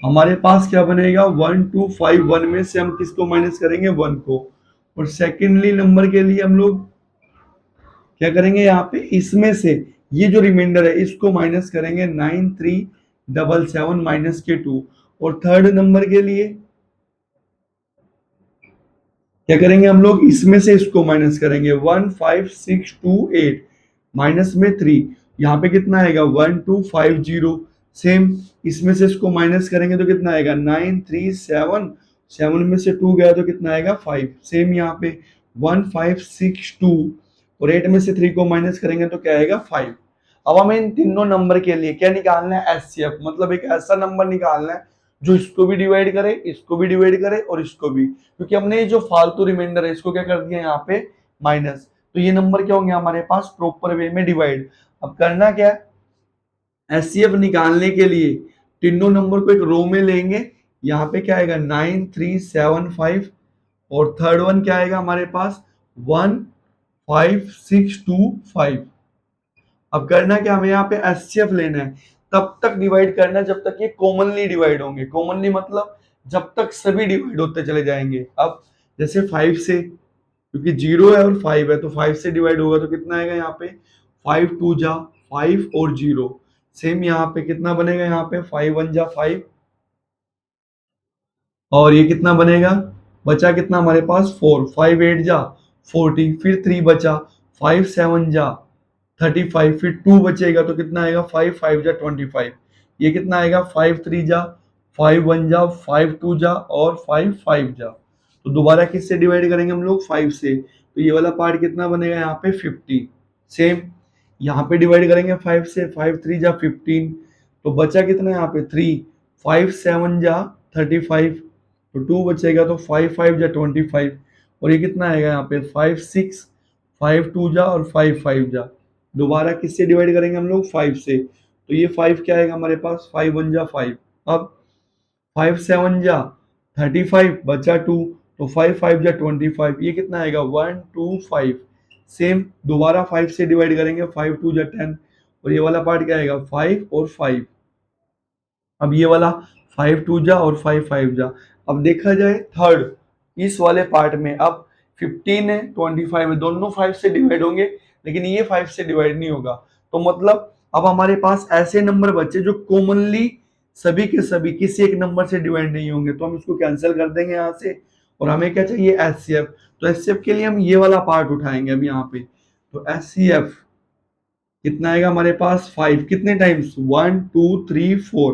हमारे पास क्या बनेगा 1 2 5 1 में से हम किसको माइनस करेंगे 1 को। और सेकेंडली नंबर के लिए हम लोग क्या करेंगे यहाँ पे, इसमें से ये जो रिमाइंडर है इसको माइनस करेंगे 9 3 7 7 माइनस के 2। और थर्ड नंबर के लिए क्या करेंगे हम लोग, इसमें से इसको माइनस करेंगे, 15628 माइनस में 3, यहाँ पे कितना आएगा 1250। सेम इसमें से इसको माइनस करेंगे तो कितना आएगा 937, 7 में से 2 गया तो कितना आएगा 5। सेम यहाँ पे 1562 और 8 में से 3 को माइनस करेंगे तो क्या आएगा 5। अब हमें इन तीनों नंबर के लिए क्या निकालना है, एचसीएफ, मतलब एक ऐसा नंबर निकालना है जो इसको भी डिवाइड करे, इसको भी डिवाइड करे और इसको भी, क्योंकि हमने जो फालतू रिमाइंडर है इसको क्या कर दिया यहाँ पे माइनस, तो ये नंबर क्या होंगे हमारे पास प्रॉपर वे में डिवाइड। अब करना क्या है, एचसीएफ निकालने के लिए तीनों नंबर को एक रो में लेंगे, यहाँ पे क्या आएगा 9375 और थर्ड वन क्या आएगा हमारे पास 15625। अब करना क्या, हमें यहाँ पे एचसीएफ लेना है, तब तक डिवाइड करना है जब तक ये कॉमनली डिवाइड होंगे। कॉमनली मतलब जब तक सभी डिवाइड होते चले जाएंगे। अब जैसे 5 से, क्योंकि 0 है और 5 है तो 5 से डिवाइड होगा तो कितना आएगा यहाँ पे 5 2 जा 5 और 0। सेम यहाँ पे कितना बनेगा, यहाँ पे 5 1 जा 5 और ये कितना बनेगा, बचा कितना हमारे पास 4, 5 8 जा 40, फिर 3 बचा, 5 7 जा 35, फिर 2 बचेगा तो कितना आएगा 5 5 जा 25, ये कितना आएगा 5 3 जा 5 1 जा 5 2 जा और 5 5 जा। तो दोबारा किससे डिवाइड करेंगे हम लोग 5 से, तो ये वाला पार्ट कितना बनेगा यहाँ पे 50। सेम यहाँ पे डिवाइड करेंगे 5 से, 5 3 जा 15, तो बचा कितना यहाँ पे 3, 5 7 जा 35, तो 2 बचेगा तो 5 5 जा 25 और ये कितना आएगा यहाँ पे 5 6, 5 2 जा और 5 5 जा। दोबारा किससे डिवाइड करेंगे हम लोग 5 से, तो ये 5 क्या आएगा हमारे पास 5 1 जा 5। अब 5 7 जा 35 बचा 2, तो 5 5 जा 25, ये कितना आएगा 1 2 5। सेम दोबारा 5 से डिवाइड करेंगे, 5 2 जा 10 और ये वाला पार्ट क्या आएगा 5 और 5। अब ये वाला 5 2 जा और 5 5 जा। अब देखा जाए थर्ड इस वाले पार्ट में, अब 15 है 25 है, दोनों 5 से डिवाइड होंगे लेकिन ये 5 से डिवाइड नहीं होगा, तो मतलब अब हमारे पास ऐसे नंबर बचे जो कॉमनली सभी के सभी किसी एक नंबर से डिवाइड नहीं होंगे, तो हम इसको कैंसिल कर देंगे यहाँ से और हमें क्या चाहिए एचसीएफ। तो एचसीएफ के लिए हम ये वाला पार्ट उठाएंगे अब यहाँ पे, तो एचसीएफ कितना आएगा हमारे पास 5, कितने टाइम्स 1 2 3 4,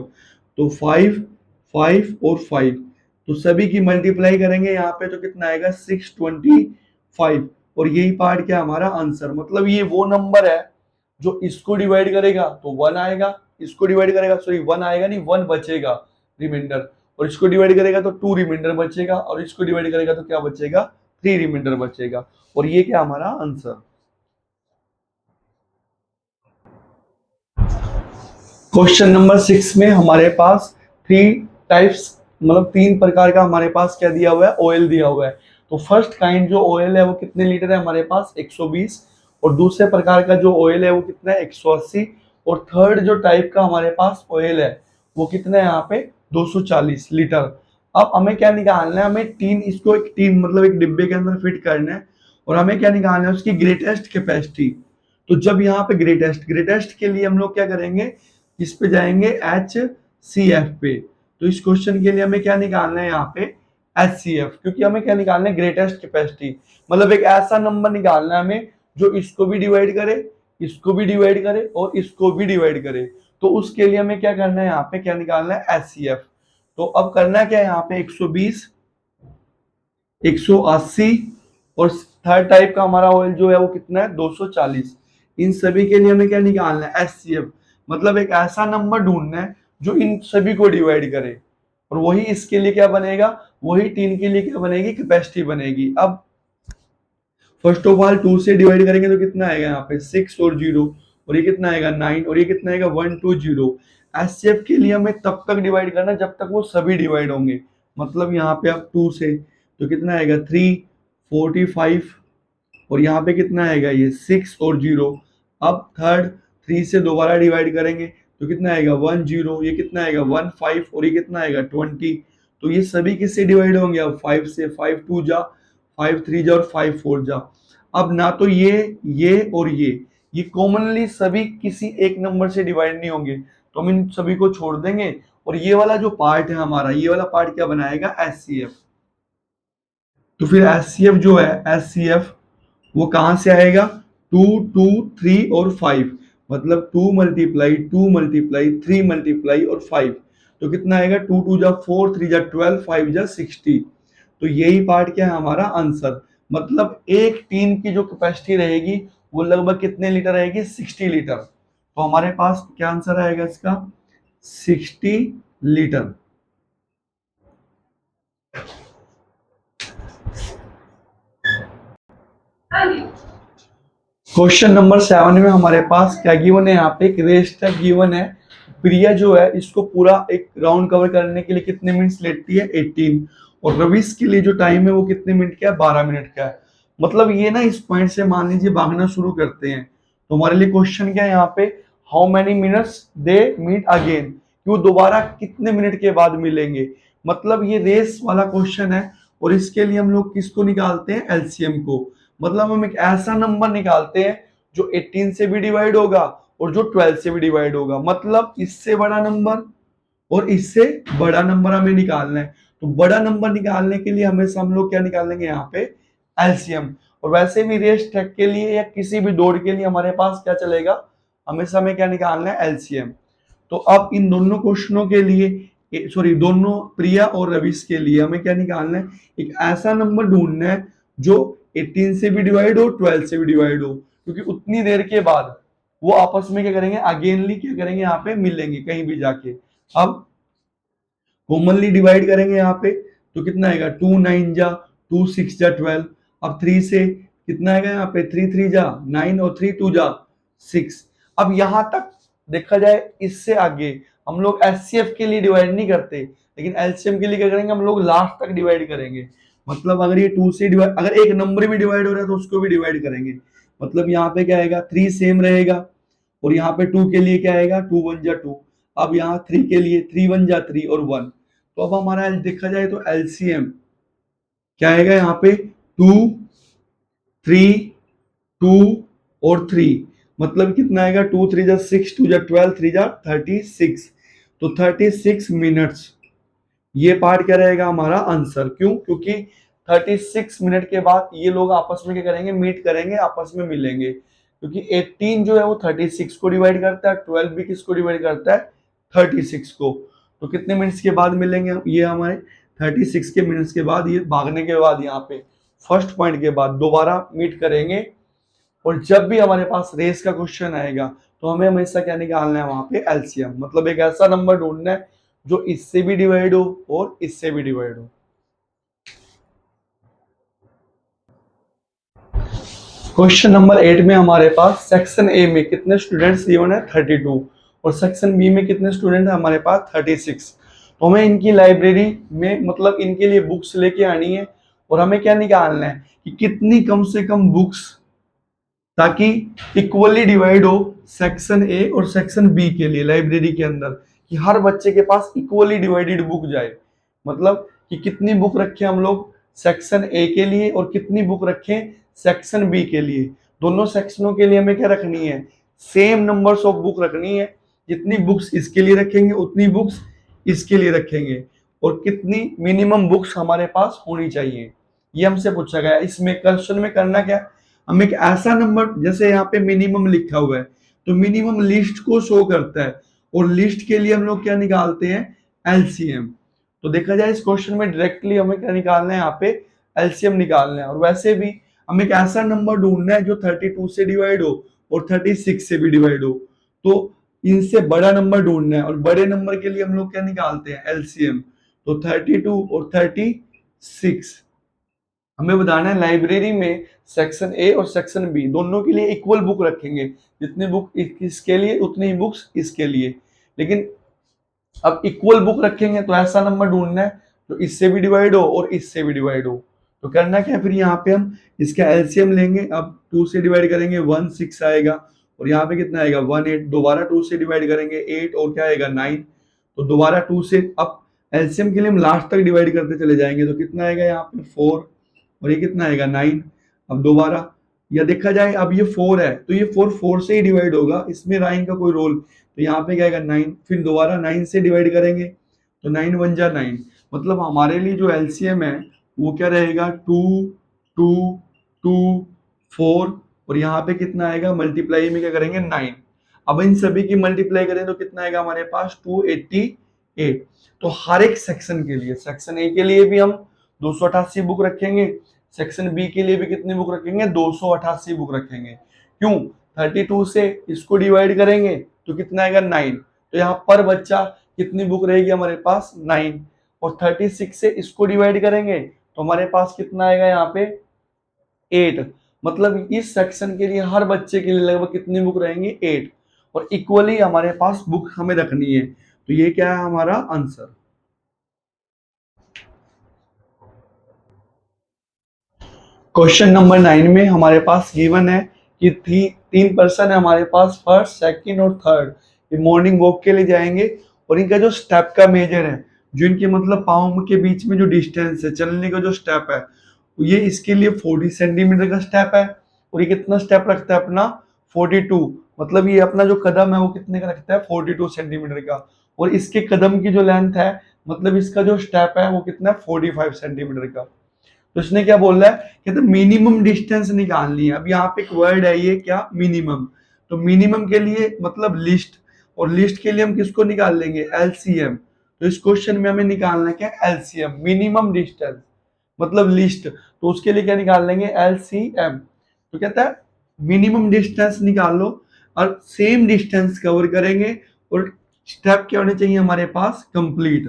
तो 5 5 और 5, तो सभी की मल्टीप्लाई करेंगे यहाँ पे तो कितना आएगा 625 और यही पार्ट क्या हमारा आंसर, मतलब ये वो नंबर है जो इसको डिवाइड करेगा तो 1 आएगा, इसको डिवाइड करेगा सॉरी 1 आएगा नहीं 1 बचेगा रिमाइंडर, और इसको डिवाइड करेगा तो 2 रिमाइंडर बचेगा और इसको डिवाइड करेगा तो क्या बचेगा 3 रिमाइंडर बचेगा और ये क्या हमारा आंसर। क्वेश्चन नंबर 6 में हमारे पास 3 टाइप्स, मतलब 3 प्रकार का हमारे पास क्या दिया हुआ है ऑयल दिया हुआ है। तो फर्स्ट काइंड जो ऑयल है वो कितने लीटर है हमारे पास 120, और दूसरे प्रकार का जो ऑयल है वो कितना है 180, और थर्ड जो टाइप का हमारे पास ऑयल है वो कितना है यहाँ पे 240 लीटर। अब हमें क्या निकालना है, हमें तीन इसको एक तीन मतलब एक डिब्बे के अंदर फिट करना है और हमें क्या निकालना है उसकी ग्रेटेस्ट कैपेसिटी। तो जब यहाँ पे ग्रेटेस्ट के लिए हम लोग क्या करेंगे, इस पे जाएंगे एच सी एफ पे। तो इस क्वेश्चन के लिए हमें क्या निकालना है यहाँ पे एच सी एफ, क्योंकि हमें क्या निकालना है ग्रेटेस्ट कैपेसिटी, मतलब एक ऐसा नंबर निकालना है हमें जो इसको भी डिवाइड करे, इसको भी डिवाइड करे और इसको भी डिवाइड करे। तो उसके लिए हमें क्या करना है, यहाँ पे क्या निकालना है एच सी एफ। तो अब करना क्या है, यहाँ पे 120 180 और थर्ड टाइप का हमारा ऑयल जो है वो कितना है 240। इन सभी के लिए हमें क्या निकालना है एचसीएफ, मतलब एक ऐसा नंबर ढूंढना है जो इन सभी को डिवाइड करे, और वही इसके लिए क्या बनेगा, वही तीन के लिए क्या बनेगी कैपेसिटी बनेगी। अब फर्स्ट ऑफ ऑल 2 से डिवाइड करेंगे तो कितना आएगा यहाँ पे 6 और 0, और ये कितना आएगा 9 और ये कितना आएगा 120। एचसीएफ के लिए हमें तब तक डिवाइड करना जब तक वो सभी डिवाइड होंगे, मतलब यहाँ पे अब 2 से तो कितना आएगा 345 और यहाँ पे कितना आएगा ये 6 और 0। अब थर्ड 3 से दोबारा डिवाइड करेंगे तो कितना आएगा 10, ये कितना आएगा 15 और ये कितना आएगा 20। तो ये सभी किससे डिवाइड होंगे, अब 5 से, 5 2 जा 5 3 जा और 5 4 जा। अब ना तो ये और ये कॉमनली सभी किसी एक नंबर से डिवाइड नहीं होंगे, तो हम इन सभी को छोड़ देंगे और ये वाला जो पार्ट है हमारा, ये वाला पार्ट क्या बनाएगा एचसीएफ। तो फिर एचसीएफ जो है, एचसीएफ वो कहाँ से आएगा, 2, 2, 3 और 5, मतलब 2 × 2 × 3 × 5, तो कितना आएगा, 2 × 2 = 4, 3 × 12, 5 × 60। तो यही पार्ट क्या है हमारा आंसर, मतलब एक टीन की जो कैपेसिटी रहेगी वो लगभग कितने लीटर रहेगी, 60 लीटर। तो हमारे पास क्या आंसर आएगा इसका, 60 लीटर। क्वेश्चन नंबर 7 में हमारे पास क्या गिवन है, यहाँ पे एक रेस ट्रैक गिवन है। प्रिया जो है इसको पूरा एक राउंड कवर करने के लिए कितने मिनट्स लेती है, 18, और रविश के लिए जो टाइम है वो कितने मिनट का है, 12 मिनट का है। मतलब ये ना इस पॉइंट से मान लीजिए भागना शुरू करते हैं, तो हमारे लिए क्वेश्चन क्या है यहाँ पे, how many minutes they meet again, कि वो दोबारा कितने मिनट के बाद मिलेंगे। मतलब ये रेस वाला क्वेश्चन है, और इसके लिए हम लोग किसको निकालते हैं, एलसीएम को। मतलब हम एक ऐसा नंबर निकालते हैं जो 18 से भी डिवाइड होगा और जो 12 से भी डिवाइड होगा, मतलब इससे बड़ा नंबर और इससे बड़ा नंबर हमें निकालना है। तो बड़ा नंबर निकालने के लिए हमेशा हम लोग क्या निकालेंगे यहाँ पे, एलसीएम। और वैसे भी रेस ट्रैक के लिए या किसी भी दौड़ के लिए हमारे पास क्या चलेगा, हमेशा हमें क्या निकालना है, एलसीएम। तो अब इन दोनों क्वेश्चनों के लिए, सॉरी दोनों प्रिया और रविश के लिए हमें क्या निकालना है, एक ऐसा नंबर ढूंढना है जो 18 से भी डिवाइड हो, 12 से भी डिवाइड हो, क्योंकि उतनी देर के बाद वो आपस में क्या करेंगे, अगेनली क्या करेंगे, यहाँ पे मिलेंगे कहीं भी जाके। अब कॉमनली डिवाइड करेंगे यहाँ पे, तो कितना आएगा, 2 × 9 = 2, 6 × 12। अब 3 से कितना आएगा यहाँ पे, 3 × 3 = 9 और 3 × 2 = 6। अब यहां तक देखा जाए, इससे आगे हम लोग एचसीएफ के लिए डिवाइड नहीं करते, लेकिन एलसीएम के लिए क्या करेंगे, हम लोग लास्ट तक डिवाइड करेंगे। मतलब अगर ये 2 से डिवाइड, अगर एक नंबर भी डिवाइड हो रहा है तो उसको भी डिवाइड करेंगे। मतलब यहाँ पे क्या आएगा, 3 सेम रहेगा, और यहाँ पे 2 के लिए क्या आएगा, 2 × 1 = 2। अब यहाँ 3 के लिए 3 × 1 = 3 और 1। तो अब हमारा देखा जाए तो एलसीएम क्या आएगा यहाँ पे, 2, 3, 2 और 3, मतलब कितना आएगा, 2 × 3 = 6, 2 × 12, 3 × 36। तो 36 मिनट्स, ये पार्ट क्या रहेगा हमारा आंसर। क्यों, क्योंकि 36 मिनट के बाद ये लोग आपस में क्या करेंगे, मीट करेंगे, आपस में मिलेंगे, क्योंकि 18 जो है वो 36 को डिवाइड करता है, 12 भी किसको डिवाइड करता है, 36 को। तो कितने मिनट्स के बाद मिलेंगे, ये हमारे 36 के मिनट्स के बाद, ये भागने के बाद, यहाँ पे फर्स्ट पॉइंट के बाद दोबारा मीट करेंगे। और जब भी हमारे पास रेस का क्वेश्चन आएगा तो हमें हमेशा क्या निकालना है, वहां पे एलसीएम, मतलब एक ऐसा नंबर ढूंढना है जो इससे भी डिवाइड हो और इससे भी डिवाइड हो। क्वेश्चन नंबर 8 में हमारे पास सेक्शन ए में कितने स्टूडेंट्स गिवन है, 32, और सेक्शन बी में कितने स्टूडेंट है हमारे पास, 36। तो हमें इनकी लाइब्रेरी में, मतलब इनके लिए बुक्स लेके आनी है, और हमें क्या निकालना है कि कितनी कम से कम बुक्स, ताकि इक्वली डिवाइड हो सेक्शन ए और सेक्शन बी के लिए लाइब्रेरी के अंदर, कि हर बच्चे के पास इक्वली डिवाइडेड बुक जाए। मतलब कि कितनी बुक रखें हम लोग सेक्शन ए के लिए और कितनी बुक रखें सेक्शन बी के लिए। दोनों सेक्शनों के लिए हमें क्या रखनी है, सेम नंबर्स ऑफ बुक रखनी है। जितनी बुक्स इसके लिए रखेंगे उतनी बुक्स इसके लिए रखेंगे, और कितनी मिनिमम बुक्स हमारे पास होनी चाहिए, ये हमसे पूछा गया। इसमें क्वेश्चन में करना क्या, हम एक ऐसा नंबर, जैसे यहाँ पे मिनिमम लिखा हुआ है तो मिनिमम लिस्ट को शो करता है, और लिस्ट के लिए हम लोग क्या निकालते हैं, एलसीएम। तो देखा जाए इस क्वेश्चन में डायरेक्टली हमें क्या निकालना है, यहाँ पे एलसीएम निकालना है। और वैसे भी हमें एक ऐसा नंबर ढूंढना है जो 32 से डिवाइड हो और 36 से भी डिवाइड हो। तो इनसे बड़ा नंबर ढूंढना है, और बड़े नंबर के लिए हम लोग क्या निकालते हैं, एलसीएम। तो 32 और 36, हमें बताना है लाइब्रेरी में सेक्शन ए और सेक्शन बी दोनों के लिए इक्वल बुक रखेंगे, जितनी बुक इसके लिए उतनी ही बुक्स इसके लिए। लेकिन अब इक्वल बुक रखेंगे तो ऐसा नंबर ढूंढना है जो इससे भी डिवाइड हो और इससे भी डिवाइड हो। तो करना क्या है, फिर यहाँ पे हम इसका एलसीएम लेंगे। अब 2 से डिवाइड करेंगे 1, 6 आएगा, और यहाँ पे कितना आएगा, 1, 8। दोबारा 2 से डिवाइड करेंगे 8, और क्या आएगा, 9। तो दोबारा 2 से, अब एलसीएम के लिए हम लास्ट तक डिवाइड करते चले जाएंगे, तो कितना आएगा यहाँ पे 4, और ये कितना आएगा 9। अब दोबारा, या देखा जाए अब ये 4 है तो ये 4 से ही डिवाइड होगा, इसमें 9 का कोई रोल, तो यहाँ पे क्या आएगा 9। फिर दोबारा 9 से डिवाइड करेंगे तो 9 × 1 = 9। मतलब हमारे लिए जो एलसीएम है वो क्या रहेगा 2 2 2 4 और यहाँ पे कितना आएगा मल्टीप्लाई में क्या करेंगे 9। अब इन सभी की मल्टीप्लाई करें तो कितना आएगा हमारे पास 288। तो हर एक सेक्शन के लिए, सेक्शन ए के लिए भी हम 288 बुक रखेंगे, सेक्शन बी के लिए भी कितनी बुक रखेंगे 288 बुक रखेंगे। क्यों? 32 से इसको डिवाइड करेंगे तो कितना आएगा 9। तो यहाँ पर बच्चा कितनी बुक रहेगी हमारे पास 9। और 36 से इसको डिवाइड करेंगे तो हमारे पास कितना आएगा यहाँ पे 8। मतलब इस सेक्शन के लिए हर बच्चे के लिए लगभग कितनी बुक रहेंगी 8। और इक्वली हमारे पास बुक हमें रखनी है। तो ये क्या है हमारा आंसर। क्वेश्चन नंबर 9 में हमारे पास गिवन है कि 3 पर्सन है हमारे पास, फर्स्ट सेकंड और थर्ड। ये मॉर्निंग वॉक के लिए जाएंगे और इनका जो स्टेप का मेजर है, जो इनके मतलब पाँव के बीच में जो डिस्टेंस है, चलने का जो स्टेप है, ये इसके लिए 40 सेंटीमीटर का स्टेप है। और ये कितना स्टेप रखता है अपना 42। मतलब ये अपना जो कदम है वो कितने का रखता है 42 सेंटीमीटर का। और इसके कदम की जो लेंथ है, मतलब इसका जो स्टेप है वो कितना है 45 सेंटीमीटर का। तो इसने क्या बोल रहा है, कहते मिनिमम डिस्टेंस निकालनी है। अब यहाँ पे एक वर्ड है ये क्या मिनिमम। तो मिनिमम के लिए मतलब लिस्ट, और लिस्ट के लिए हम किसको निकाल लेंगे एलसीएम। तो इस क्वेश्चन में हमें निकालना क्या एलसीएम, मिनिमम डिस्टेंस मतलब लिस्ट। तो उसके लिए क्या निकाल लेंगे एलसीएम। तो कहता है मिनिमम डिस्टेंस निकाल लो और सेम डिस्टेंस कवर करेंगे और स्टेप क्या होने चाहिए हमारे पास कंप्लीट।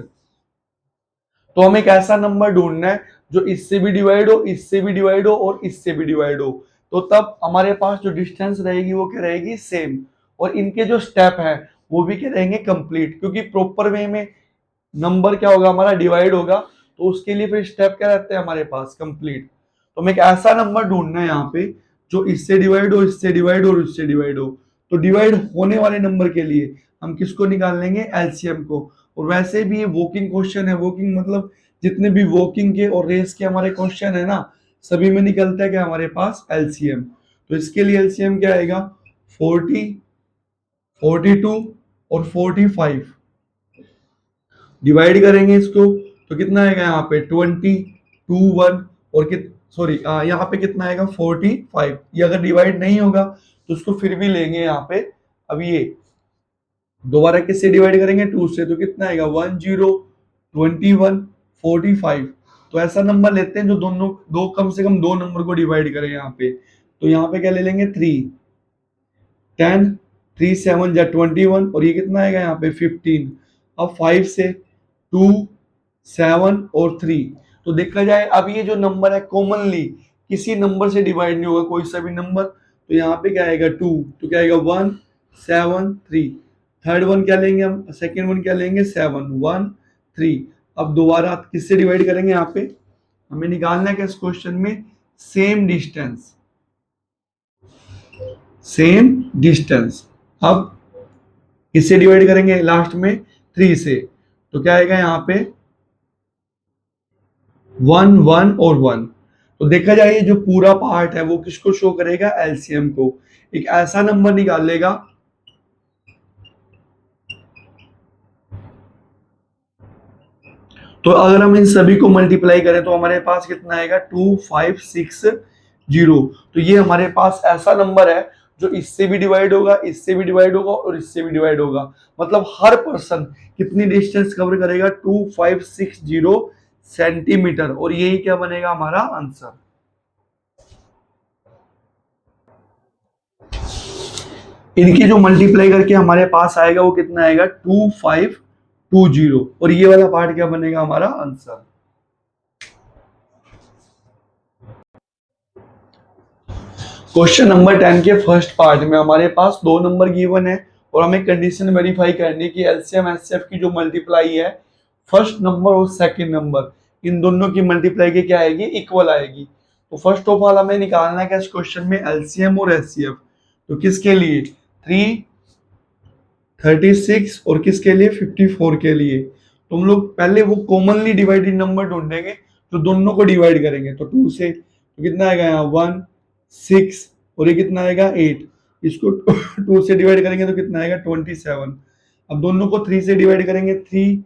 तो हमें एक ऐसा नंबर ढूंढना है जो इससे भी डिवाइड हो, इससे भी डिवाइड हो और इससे भी डिवाइड हो। तो तब हमारे पास जो डिस्टेंस रहेगी वो क्या रहेगी सेम। और इनके जो स्टेप है वो भी क्या रहेंगे कंप्लीट, क्योंकि प्रॉपर वे में नंबर क्या होगा हमारा डिवाइड होगा। तो उसके लिए फिर स्टेप क्या रहते हैं हमारे पास कंप्लीट। तो हमें एक ऐसा नंबर ढूंढना है यहाँ पे जो इससे डिवाइड हो, इससे डिवाइड हो और इससे डिवाइड हो। तो डिवाइड होने वाले नंबर के लिए हम किसको निकाल लेंगे एलसीएम को। और वैसे भी ये वॉकिंग क्वेश्चन है, वॉकिंग मतलब जितने भी वॉकिंग के और रेस के हमारे क्वेश्चन है ना, सभी में निकलता है क्या हमारे पास एलसीएम। तो इसके लिए एलसीएम क्या आएगा 40 42 और 45। डिवाइड करेंगे इसको तो कितना आएगा यहाँ पे 21 और सॉरी यहाँ पे कितना आएगा 45। ये अगर डिवाइड नहीं होगा तो उसको फिर भी लेंगे यहाँ पे। अब ये दोबारा किससे डिवाइड करेंगे 2 से, तो कितना आएगा 10 21 45। तो ऐसा नंबर लेते हैं जो दोनों दो कम से कम दो नंबर को डिवाइड करें यहाँ पे। तो यहाँ पे क्या ले लेंगे 3 10 3 7 या 21 और ये कितना आएगा यहाँ पे 15। अब 5 से 2 7 और 3। तो देखा जाए अब ये जो नंबर है कॉमनली किसी नंबर से डिवाइड नहीं होगा, कोई सा भी नंबर। तो यहाँ पे क्या आएगा 2, तो क्या आएगा 1 7 3। थर्ड वन क्या लेंगे हम, सेकेंड वन क्या लेंगे 7 1 3। अब दोबारा किससे डिवाइड करेंगे यहाँ पे, हमें निकालना है क्या इस क्वेश्चन में सेम डिस्टेंस, सेम डिस्टेंस। अब किससे डिवाइड करेंगे लास्ट में 3 से। तो क्या आएगा यहाँ पे 1 1 और 1। तो देखा जाए ये जो पूरा पार्ट है वो किसको शो करेगा एलसीएम को। एक ऐसा नंबर निकाल लेगा तो अगर हम इन सभी को मल्टीप्लाई करें तो हमारे पास कितना आएगा 2560। तो ये हमारे पास ऐसा नंबर है जो इससे भी डिवाइड होगा, इससे भी डिवाइड होगा और इससे भी डिवाइड होगा। मतलब हर पर्सन कितनी डिस्टेंस कवर करेगा 2560 सेंटीमीटर। और यही क्या बनेगा हमारा आंसर। इनकी जो मल्टीप्लाई करके हमारे पास आएगा वो कितना आएगा 2520। और ये वाला पार्ट क्या बनेगा हमारा आंसर। क्वेश्चन नंबर 10 के फर्स्ट पार्ट में हमारे पास दो नंबर गिवन है और हमें कंडीशन वेरीफाई करनी कि एलसीएम एचसीएफ की जो मल्टीप्लाई है फर्स्ट नंबर और सेकंड नंबर इन दोनों की मल्टीप्लाई के क्या आएगी इक्वल आएगी। तो फर्स्ट ऑफ ऑल हमें निकालना है इस क्वेश्चन में एलसीएम और एचसीएफ। तो किसके लिए 3 36 और किसके लिए 54 के लिए। तो हम लोग पहले वो कॉमनली डिवाइडेड नंबर ढूंढेंगे जो दोनों को डिवाइड करेंगे। तो 2 से तो कितना आएगा यहाँ 1 6 और ये कितना आएगा 8। इसको 2 से डिवाइड करेंगे तो कितना आएगा 27। अब दोनों को 3 से डिवाइड करेंगे 3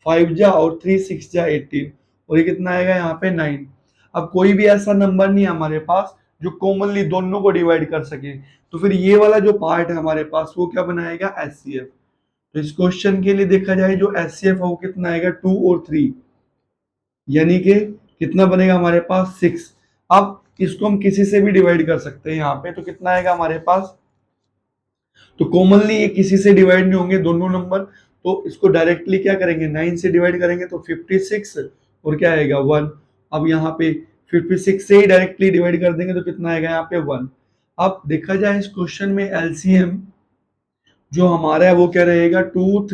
5 जा और 3 6 जा 18 और ये कितना आएगा यहाँ पे 9। अब कोई भी ऐसा नंबर नहीं है हमारे पास जो कॉमनली दोनों को डिवाइड कर सके, तो फिर ये वाला जो पार्ट है हमारे पास वो क्या बनाएगा, एचसीएफ। तो इस क्वेश्चन के लिए देखा जाए जो एचसीएफ है वो कितना आएगा, 2 और 3, यानी कि कितना बनेगा हमारे पास 6। अब इसको हम किसी से भी डिवाइड कर सकते हैं यहाँ पे, तो कितना आएगा हमारे पास, तो कॉमनली ये किसी से डिवाइड नहीं होंगे दोनों नंबर, तो इसको डायरेक्टली क्या करेंगे, 9 से डिवाइड करेंगे तो 56 और क्या आएगा 1। अब यहाँ पे 56 से ही डायरेक्टली डिवाइड कर देंगे तो कितना आएगा यहाँ पे 1। अब देखा जाए इस क्वेश्चन में एलसीएम जो हमारा है वो क्या रहेगा, 2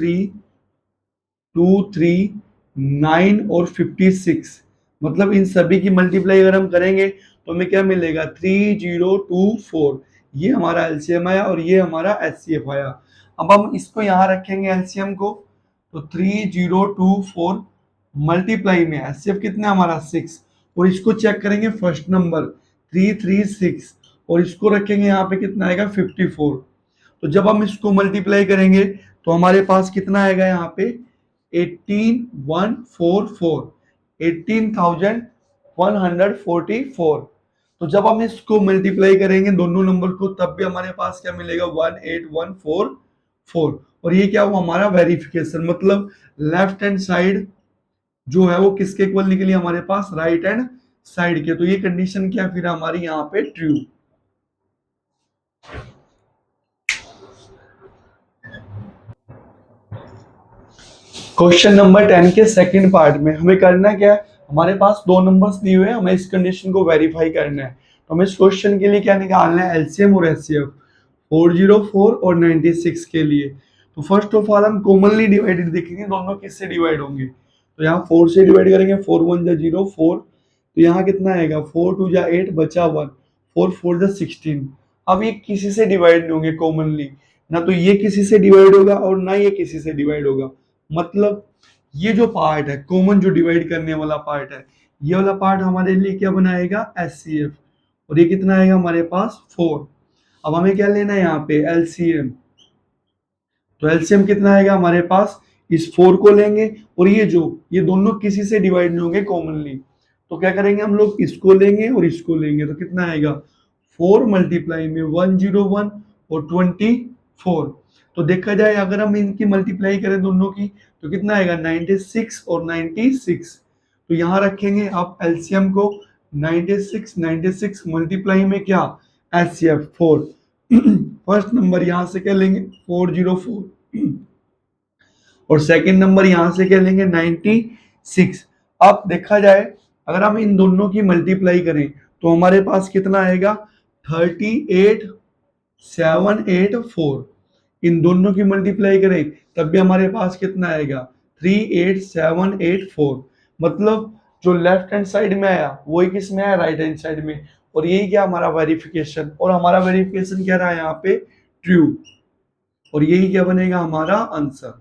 3 9 और 56, मतलब इन सभी की मल्टीप्लाई अगर हम करेंगे तो हमें क्या मिलेगा, 3024। ये हमारा एलसीएम आया और ये हमारा एचसीएफ आया। अब हम इसको यहाँ रखेंगे एलसीएम को, तो 3024 मल्टीप्लाई में एचसीएफ कितना हमारा 6, और इसको चेक करेंगे फर्स्ट नंबर 336, और इसको रखेंगे यहाँ पे कितना आएगा 54। तो जब हम इसको मल्टीप्लाई करेंगे तो हमारे पास कितना आएगा यहाँ पे 18144, 18144। तो जब हम इसको मल्टीप्लाई करेंगे दोनों नंबर को तब भी हमारे पास क्या मिलेगा, 18144। और ये क्या हुआ हमारा वेरिफिकेशन, मतलब लेफ्ट हैंड साइड जो है वो किसके इक्वल निकली हमारे पास, राइट हैंड साइड के। तो ये कंडीशन क्या फिर हमारी यहाँ पे ट्रू। क्वेश्चन नंबर 10 के सेकंड पार्ट में हमें करना क्या है, हमारे पास दो नंबर्स दिए हुए हैं, हमें इस कंडीशन को वेरीफाई करना है। तो हमें इस क्वेश्चन के लिए क्या निकालना है, एलसीएम और एचसीएफ 404 और 96 के लिए। तो फर्स्ट ऑफ ऑल हम कॉमनली डिवाइडेड देखेंगे दोनों किससे डिवाइड होंगे, तो यहाँ 4 से डिवाइड करेंगे, 4 1 जा 0 4, तो यहाँ कितना आएगा 4 2 जा 8 बचा 1, 4 4 जा 16। अब ये किसी से डिवाइड नहीं होंगे कॉमनली, ना तो ये किसी से डिवाइड होगा और ना ये किसी से डिवाइड होगा। मतलब ये जो पार्ट है कॉमन जो डिवाइड करने वाला पार्ट है, ये वाला पार्ट हमारे लिए क्या बनाएगा, एचसीएफ, और ये कितना आएगा हमारे पास 4। अब हमें क्या लेना है यहाँ पे एलसीएम, तो एलसीएम कितना आएगा हमारे पास, इस 4 को लेंगे और ये दोनों किसी से डिवाइड नहीं होंगे कॉमनली, तो क्या करेंगे हम लोग इसको लेंगे और इसको लेंगे, तो कितना आएगा 4 मल्टीप्लाई में 101 और 24। तो देखा जाए अगर हम इनकी मल्टीप्लाई करें दोनों की तो कितना आएगा 96 और 96। तो यहाँ रखेंगे आप एलसीएम को, 96 मल्टीप्लाई में क्या, एचसीएफ 4। फर्स्ट नंबर यहाँ से क्या लेंगे 404 और सेकंड नंबर यहाँ से क्या लेंगे 96। अब देखा जाए अगर हम इन दोनों की मल्टीप्लाई करें तो हमारे पास कितना आएगा 38784। इन दोनों की मल्टीप्लाई करें तब भी हमारे पास कितना आएगा 38784। मतलब जो लेफ्ट हैंड साइड में आया वही किस में आया, राइट हैंड साइड में। और यही क्या हमारा वेरिफिकेशन, और हमारा वेरिफिकेशन क्या रहा यहाँ पे ट्रू, और यही क्या बनेगा हमारा आंसर।